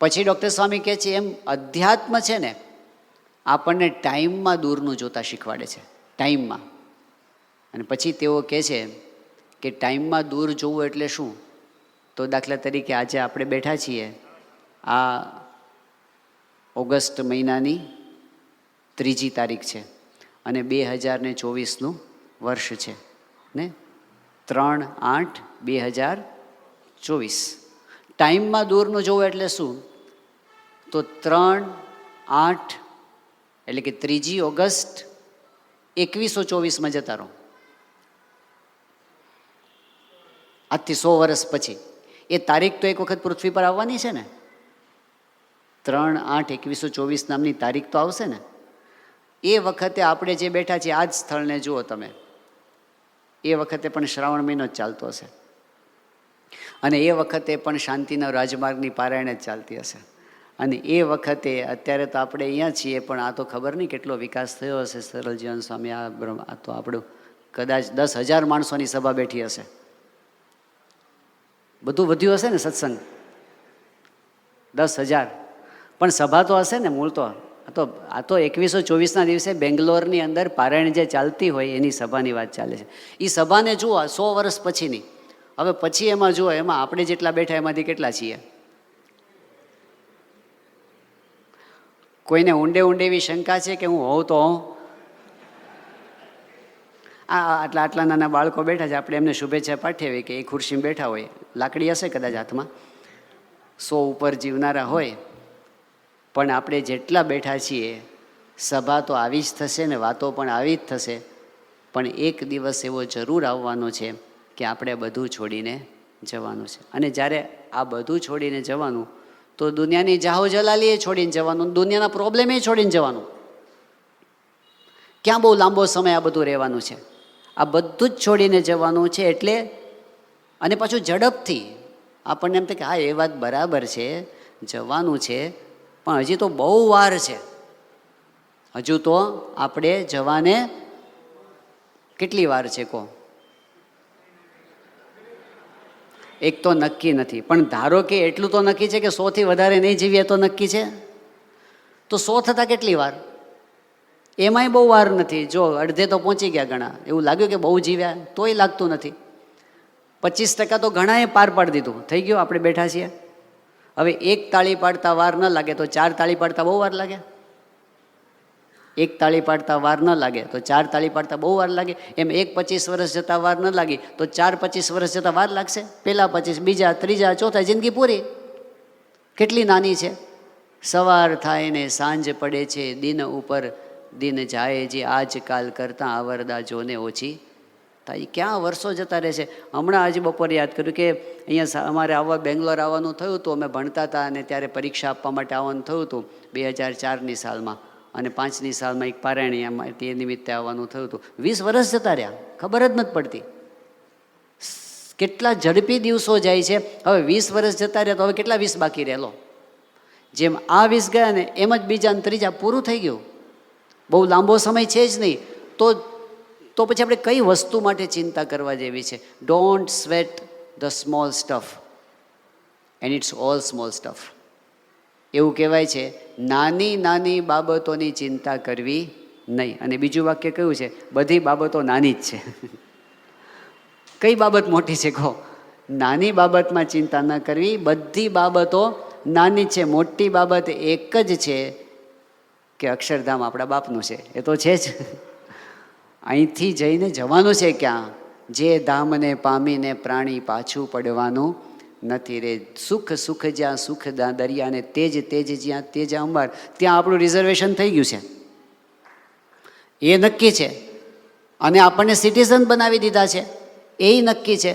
પછી ડૉક્ટર સ્વામી કહે છે એમ અધ્યાત્મ છે ને આપણને ટાઈમમાં દૂરનું જોતા શીખવાડે છે, ટાઈમમાં. અને પછી તેઓ કહે છે કે ટાઈમમાં દૂર જોવું એટલે શું? તો દાખલા તરીકે આજે આપણે બેઠા છીએ, આ ઓગસ્ટ મહિનાની 3જી તારીખ છે અને 2024નું વર્ષ છે ને, 3/8/2024. ટાઈમમાં દૂરનું જોવું એટલે શું? તો 3/8 એટલે કે 3જી ઓગસ્ટ 2124માં જતા રહો. આજથી 100 વર્ષ પછી એ તારીખ તો એક વખત પૃથ્વી પર આવવાની છે ને. 3/8/2124 નામની તારીખ તો આવશે ને. એ વખતે આપણે જે બેઠા છીએ આ જ સ્થળને જુઓ તમે, એ વખતે પણ શ્રાવણ મહિનો જ ચાલતો હશે અને એ વખતે પણ શાંતિના રાજમાર્ગની પારાયણ જ ચાલતી હશે. અને એ વખતે અત્યારે તો આપણે અહીંયા છીએ, પણ આ તો ખબર નહીં કેટલો વિકાસ થયો હશે. સરલજીવન સ્વામી આ તો આપણું કદાચ 10,000 માણસોની સભા બેઠી હશે. બધું વધ્યું હશે ને સત્સંગ 10,000, પણ સભા તો હશે ને મૂળ તો. આ તો 2124ના દિવસે બેંગ્લોરની અંદર પારાયણ જે ચાલતી હોય એની સભાની વાત ચાલે છે. એ સભાને જુઓ 100 વર્ષ પછીની. હવે પછી એમાં જુઓ, એમાં આપણે જેટલા બેઠા એમાંથી કેટલા છીએ? કોઈને ઊંડે ઊંડે એવી શંકા છે કે હું હોઉં તો હોઉં? આટલા નાના બાળકો બેઠા છે, આપણે એમને શુભેચ્છા પાઠવીએ કે એ ખુરશીમાં બેઠા હોય, લાકડી હશે કદાચ હાથમાં, 100 ઉપર જીવનારા હોય, પણ આપણે જેટલા બેઠા છીએ સભા તો આવી જ થશે ને વાતો પણ આવી જ થશે. પણ એક દિવસ એવો જરૂર આવવાનો છે કે આપણે બધું છોડીને જવાનું છે. અને જ્યારે આ બધું છોડીને જવાનું તો દુનિયાની જાહો જલાલીએ છોડીને જવાનું, દુનિયાના પ્રોબ્લેમે છોડીને જવાનું. ક્યાં બહુ લાંબો સમય આ બધું રહેવાનું છે? આ બધું જ છોડીને જવાનું છે. એટલે અને પાછું ઝડપથી આપણને એમ થાય કે હા એ વાત બરાબર છે, જવાનું છે, પણ હજી તો બહુ વાર છે. હજુ તો આપણે જવાને કેટલી વાર છે કહો? એક તો નક્કી નથી, પણ ધારો કે એટલું તો નક્કી છે કે 100થી વધારે નહીં જીવીએ તો નક્કી છે. તો 100 થતાં કેટલી વાર? એમાંય બહુ વાર નથી. જો અડધે તો પહોંચી ગયા ઘણા, એવું લાગ્યું કે બહુ જીવ્યા, તોય લાગતું નથી. 25% તો ઘણાએ પાર પાડી દીધું, થઈ ગયું. આપણે બેઠા છીએ. હવે એક તાળી પાડતા વાર ન લાગે તો 4 તાળી પાડતા બહુ વાર લાગે. એક તાળી પાડતા વાર ન લાગે તો 4 તાળી પાડતા બહુ વાર લાગે. એમ 25 વર્ષ જતાં વાર ન લાગી તો 25 વર્ષ જતાં વાર લાગશે. પહેલાં 25, બીજા, ત્રીજા, ચોથા, જિંદગી પૂરી. કેટલી નાની છે. સવાર થાય ને સાંજ પડે છે, દિન ઉપર દિન જાય જે આજકાલ કરતાં આવરદા જોને ઓછી થાય. ક્યાં વર્ષો જતા રહે છે. હમણાં આજે બપોરે યાદ કર્યું કે અહીંયા અમારે આવવા બેંગ્લોર આવવાનું થયું હતું. અમે ભણતા હતા અને ત્યારે પરીક્ષા આપવા માટે આવવાનું થયું હતું 2004ની સાલમાં, અને 5ની સાલમાં એક પારાયણ તે નિમિત્તે આવવાનું થયું હતું. 20 વર્ષ જતા રહ્યા, ખબર જ નથી પડતી. કેટલા ઝડપી દિવસો જાય છે. હવે 20 વર્ષ જતા રહ્યા તો હવે કેટલા 20 બાકી રહેલો? જેમ આ 20 ગયા ને એમ જ બીજા ત્રીજા પૂરું થઈ ગયું. બહુ લાંબો સમય છે જ નહીં. તો પછી આપણે કઈ વસ્તુ માટે ચિંતા કરવા જેવી છે? Don't sweat the small stuff and it's all small stuff. એવું કહેવાય છે, નાની નાની બાબતોની ચિંતા કરવી નહીં. અને બીજું વાક્ય કયું છે? બધી બાબતો નાની જ છે. કઈ બાબત મોટી છે કહો? નાની બાબતમાં ચિંતા ન કરવી, બધી બાબતો નાની છે. મોટી બાબત એક જ છે કે અક્ષરધામ આપણા બાપનું છે. એ તો છે જ. અહીંથી જઈને જવાનું છે ક્યાં? જે ધામને પામીને પ્રાણી પાછું પડવાનું નથી રે. સુખ સુખ જ્યાં સુખ દરિયાને તેજ તેજ જ્યાં તેજ અંબાર, ત્યાં આપણું રિઝર્વેશન થઈ ગયું છે. એ નક્કી છે. અને આપણને સિટીઝન બનાવી દીધા છે, એ નક્કી છે.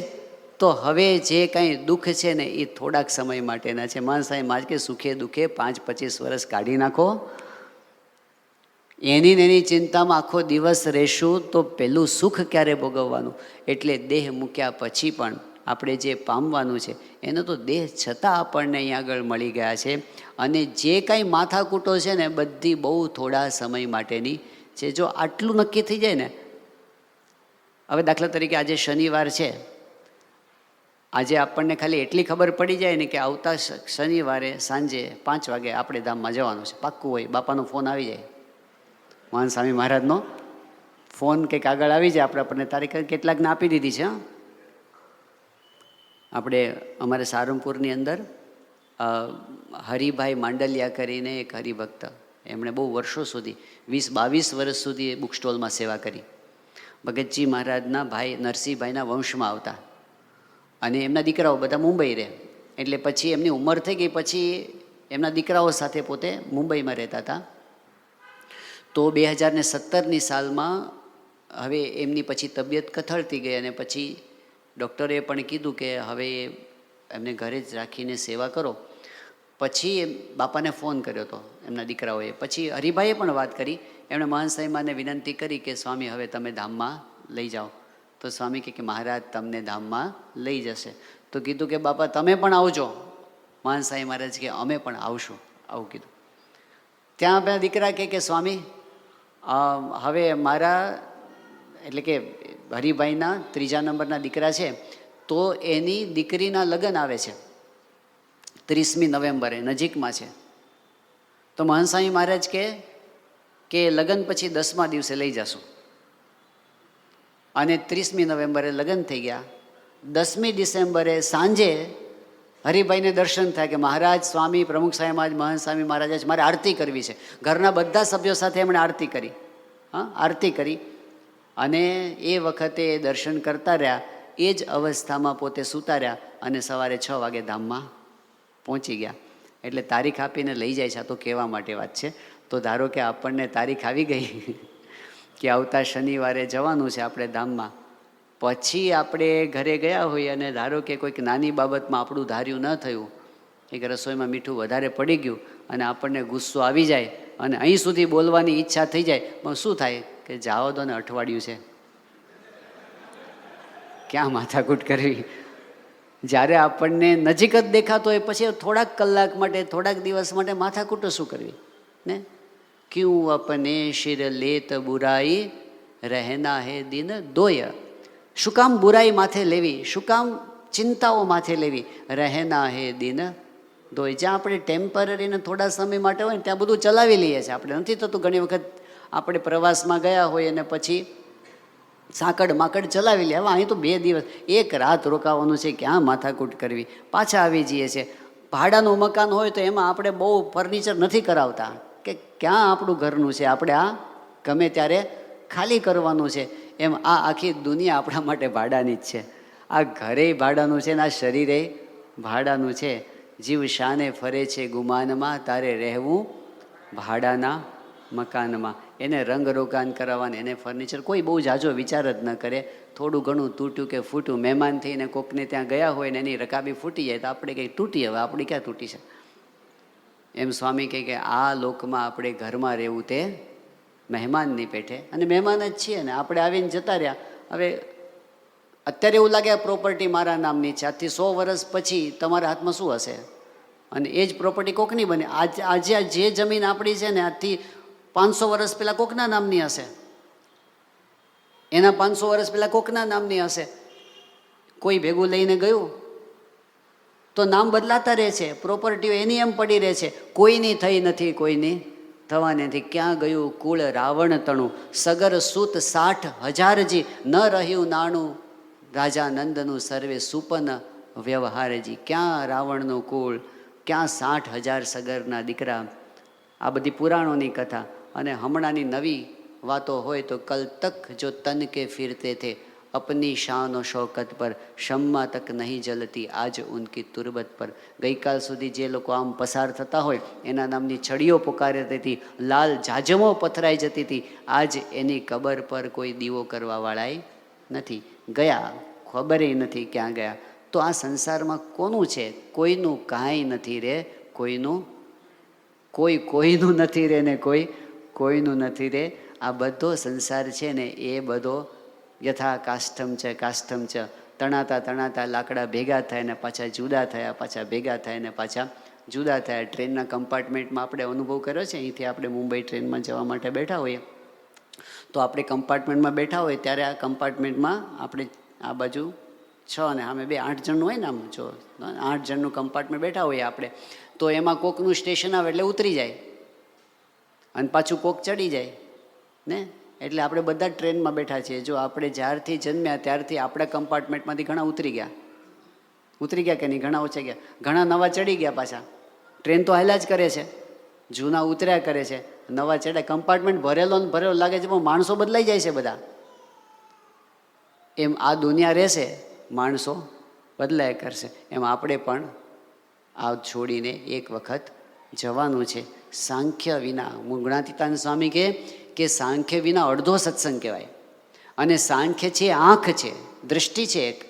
તો હવે જે કાંઈ દુઃખ છે ને એ થોડાક સમય માટેના છે. માણસાઈ માજ કે સુખે દુઃખે 5-25 વર્ષ કાઢી નાખો. એની ચિંતામાં આખો દિવસ રહેશું તો પેલું સુખ ક્યારે ભોગવવાનું? એટલે દેહ મૂક્યા પછી પણ આપણે જે પામવાનું છે એનો તો દેહ છતાં આપણને અહીં આગળ મળી ગયા છે. અને જે કાંઈ માથાકૂટો છે ને બધી બહુ થોડા સમય માટેની છે. જો આટલું નક્કી થઈ જાય ને, હવે દાખલા તરીકે આજે શનિવાર છે, આજે આપણને ખાલી એટલી ખબર પડી જાય ને કે આવતા શનિવારે સાંજે 5 વાગે આપણે ધામમાં જવાનું છે, પાક્કું હોય. બાપાનો ફોન આવી જાય, મહાન સ્વામી મહારાજનો ફોન કંઈક આગળ આવી જાય. આપણને તારીખ કેટલાકને આપી દીધી છે. આપણે અમારે સારંગપુરની અંદર હરિભાઈ માંડલિયા કરીને એક હરિભક્ત, એમણે બહુ વર્ષો સુધી 20-22 વર્ષ સુધી બુક સ્ટોલમાં સેવા કરી. ભગતજી મહારાજના ભાઈ નરસિંહભાઈના વંશમાં આવતા, અને એમના દીકરાઓ બધા મુંબઈ રહે. એટલે પછી એમની ઉંમર થઈ ગઈ, પછી એમના દીકરાઓ સાથે પોતે મુંબઈમાં રહેતા હતા. તો 2017ની સાલમાં હવે એમની પછી તબિયત કથળતી ગઈ, અને પછી ડૉક્ટરે પણ કીધું કે હવે એમને ઘરે જ રાખીને સેવા કરો. પછી બાપાને ફોન કર્યો હતો એમના દીકરાઓએ. પછી હરિભાઈએ પણ વાત કરી. એમણે મહાન સાહેબાને વિનંતી કરી કે સ્વામી હવે તમે ધામમાં લઈ જાઓ. તો સ્વામી કહે કે મહારાજ તમને ધામમાં લઈ જશે. તો કીધું કે બાપા તમે પણ આવજો. મહાન સાંઈ મહારાજ કે અમે પણ આવશું, આવું કીધું. ત્યાં પેલા દીકરા કે સ્વામી હવે મારા એટલે કે હરિભાઈના 3જા નંબરના દીકરા છે, તો એની દીકરીના લગ્ન આવે છે 30મી નવેમ્બરે, નજીકમાં છે. તો મહાન સ્વામી મહારાજ કે લગ્ન પછી 10મા દિવસે લઈ જશું. અને 30મી નવેમ્બરે લગ્ન થઈ ગયા. 10મી ડિસેમ્બરે સાંજે હરિભાઈને દર્શન થાય કે મહારાજ સ્વામી પ્રમુખ સાહેબ મહાન સ્વામી મહારાજ મારે આરતી કરવી છે. ઘરના બધા સભ્યો સાથે એમણે આરતી કરી. આરતી કરી અને એ વખતે દર્શન કરતા રહ્યા. એ જ અવસ્થામાં પોતે સૂતા રહ્યા અને સવારે 6 વાગે ધામમાં પહોંચી ગયા. એટલે તારીખ આપીને લઈ જાય છે. આ તો કહેવા માટે વાત છે. તો ધારો કે આપણને તારીખ આવી ગઈ કે આવતા શનિવારે જવાનું છે આપણે ધામમાં, પછી આપણે ઘરે ગયા હોઈએ અને ધારો કે કોઈક નાની બાબતમાં આપણું ધાર્યું ન થયું, એક રસોઈમાં મીઠું વધારે પડી ગયું અને આપણને ગુસ્સો આવી જાય અને અહીં સુધી બોલવાની ઈચ્છા થઈ જાય, પણ શું થાય કે જાઓ દો ને, અઠવાડિયું છે, ક્યાં માથાકૂટ કરવી. જ્યારે આપણને નજીક જ દેખાતો હોય પછી થોડાક કલાક માટે, થોડાક દિવસ માટે માથાકૂટ શું કરવી ને? ક્યું અપને શિર લેત બુરાઈ રહેના હે દિન દોય. શું કામ બુરાઈ માથે લેવી, શું કામ ચિંતાઓ માથે લેવી? રહેના હે દિન દોય. જ્યાં આપણે ટેમ્પરરીને થોડા સમય માટે હોય ને ત્યાં બધું ચલાવી લઈએ છીએ. આપણે નથી થતું, ઘણી વખત આપણે પ્રવાસમાં ગયા હોય અને પછી સાંકડ માકડ ચલાવી લે. હવે અહીં તો 2 દિવસ 1 રાત રોકાવાનું છે, ક્યાં માથાકૂટ કરવી, પાછા આવી જઈએ છીએ. ભાડાનું મકાન હોય તો એમાં આપણે બહુ ફર્નિચર નથી કરાવતા કે ક્યાં આપણું ઘરનું છે, આપણે આ ગમે ત્યારે ખાલી કરવાનું છે. એમ આ આખી દુનિયા આપણા માટે ભાડાની જ છે. આ ઘરે ભાડાનું છે ને આ શરીરે ભાડાનું છે. જીવ શાને ફરે છે ગુમાનમાં, તારે રહેવું ભાડાના મકાનમાં. એને રંગ રોગાન કરાવવાની, એને ફર્નિચર કોઈ બહુ જાજો વિચાર જ ન કરે. થોડું ઘણું તૂટ્યું કે ફૂટ્યું, મહેમાન થઈને કોકને ત્યાં ગયા હોય ને એની રકાબી ફૂટી જાય તો આપણે કંઈ તૂટી, હવે આપણી ક્યાં તૂટી છે? એમ સ્વામી કહે કે આ લોકમાં આપણે ઘરમાં રહેવું તે મહેમાનની પેઠે, અને મહેમાન જ છીએ ને. આપણે આવીને જતા રહ્યા. હવે અત્યારે એવું લાગે આ પ્રોપર્ટી મારા નામની છે, આજથી 100 વર્ષ પછી તમારા હાથમાં શું હશે? અને એ જ પ્રોપર્ટી કોકની બને. આજે જે જમીન આપણી છે ને આજથી 500 વર્ષ પહેલાં કોકના નામની હશે, એના 500 વર્ષ પહેલાં કોકના નામની હશે. કોઈ ભેગું લઈને ગયું તો નામ બદલાતા રહે છે, પ્રોપર્ટીઓ એની એમ પડી રહે છે. કોઈની થઈ નથી, કોઈની થવાની નથી. ક્યાં ગયું કુળ રાવણ તણું, સગર સૂત 60,000જી, ન રહ્યું નાણું રાજા નંદનું, સર્વે સુપન વ્યવહારજી. ક્યાં રાવણનું કુળ, ક્યાં 60,000 સગરના દીકરા. આ બધી પુરાણોની કથા. અને હમણાંની નવી વાતો હોય તો કલ તક જો તન કે ફિરતે થે, અપની શાન ઓ શૌકત પર, શમ્મા તક નહીં જલતી આજ ઉનકી તુરબત પર. ગઈકાલ સુધી જે લોકો આમ પસાર થતા હોય એના નામની છડીઓ પુકારી હતી, લાલ જાજમો પથરાઈ જતી હતી, આજ એની કબર પર કોઈ દીવો કરવાવાળાય નથી. ગયા ખબરેય નથી ક્યાં ગયા. તો આ સંસારમાં કોનું છે? કોઈનું કાંઈ નથી રે, કોઈનું નથી રે ને કોઈનું નથી રે. આ બધો સંસાર છે ને એ બધો યથા કાષ્ઠમ છે, કાષ્ઠમ છે. તણાતા લાકડા ભેગા થાય ને પાછા જુદા થયા, પાછા ભેગા થાય ને પાછા જુદા થયા. ટ્રેનના કમ્પાર્ટમેન્ટમાં આપણે અનુભવ કર્યો છે. અહીંથી આપણે મુંબઈ ટ્રેનમાં જવા માટે બેઠા હોઈએ તો આપણે કમ્પાર્ટમેન્ટમાં બેઠા હોય ત્યારે આ કમ્પાર્ટમેન્ટમાં આપણે આ બાજુ 6 અને સામે 2 8 જણનું હોય ને, આમ જો 8 જણનું કમ્પાર્ટમેન્ટ બેઠા હોઈએ આપણે, તો એમાં કોકનું સ્ટેશન આવે એટલે ઉતરી જાય અને પાછું કોક ચડી જાય ને. એટલે આપણે બધા ટ્રેનમાં બેઠા છીએ. જો આપણે જ્યારથી જન્મ્યા ત્યારથી આપણા કમ્પાર્ટમેન્ટમાંથી ઘણા ઉતરી ગયા કે નહીં? ઘણા ઓછા ગયા, ઘણા નવા ચડી ગયા પાછા. ટ્રેન તો હાલ્યા જ કરે છે, જૂના ઉતર્યા કરે છે, નવા ચડ્યા. કમ્પાર્ટમેન્ટ ભરેલો ને ભરેલો લાગે છે, પણ માણસો બદલાઈ જાય છે બધા. એમ આ દુનિયા રહેશે, માણસો બદલાયા કરશે. એમ આપણે પણ આ છોડીને એક વખત જવાનું છે. સાંખ્ય વિના, ગુણાતીતાન સ્વામી કે સાંખ્ય વિના અડધો સત્સંગ કહેવાય. અને સાંખ્ય છે આંખ છે, દૃષ્ટિ છે એક.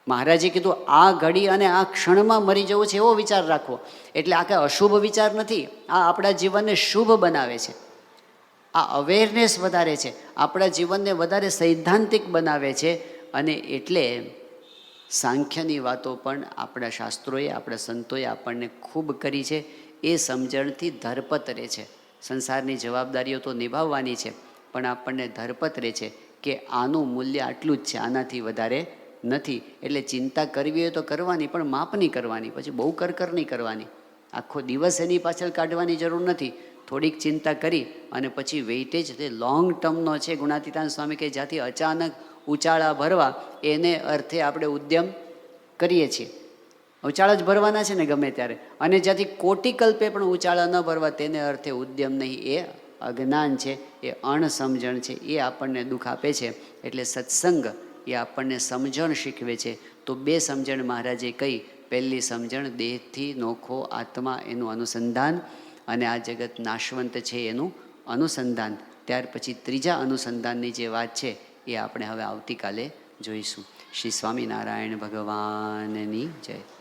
મહારાજે કીધું આ ઘડી અને આ ક્ષણમાં મરી જવું છે એવો વિચાર રાખવો. એટલે આ કાંઈ અશુભ વિચાર નથી, આ આપણા જીવનને શુભ બનાવે છે. આ અવેરનેસ વધારે છે, આપણા જીવનને વધારે સૈદ્ધાંતિક બનાવે છે. અને એટલે સાંખ્યની વાતો પણ આપણા શાસ્ત્રોએ, આપણા સંતોએ આપણને ખૂબ કરી છે. એ સમજણથી ધરપત રહે છે. સંસારની જવાબદારીઓ તો નિભાવવાની છે, પણ આપણને ધરપત રહે છે કે આનું મૂલ્ય આટલું જ છે, આનાથી વધારે નથી. એટલે ચિંતા કરવી હોય તો કરવાની, પણ માપની કરવાની, પછી બહુ કરકર નહીં કરવાની. આખો દિવસ એની પાછળ કાઢવાની જરૂર નથી. થોડીક ચિંતા કરી અને પછી વેઇટેજ તે લોંગ ટર્મનો છે. ગુણાતીતાન સ્વામી કે જ્યાંથી અચાનક ઉચાળા ભરવા એને અર્થે આપણે ઉદ્યમ કરીએ છીએ. ઉચાળા જ ભરવાના છે ને ગમે ત્યારે. અને જ્યાંથી કોટિકલ્પે પણ ઉચાળા ન ભરવા તેને અર્થે ઉદ્યમ નહીં. એ અજ્ઞાન છે, એ અણસમજણ છે, એ આપણને દુઃખ આપે છે. એટલે સત્સંગ એ આપણને સમજણ શીખવે છે. તો બે સમજણ મહારાજે કહી. પહેલી સમજણ દેહથી નોખો આત્મા એનું અનુસંધાન, અને આ જગત નાશવંત છે એનું અનુસંધાન. ત્યાર પછી ત્રીજા અનુસંધાનની જે વાત છે એ આપણે હવે આવતીકાલે જોઈશું. શ્રી સ્વામિનારાયણ ભગવાનની જય.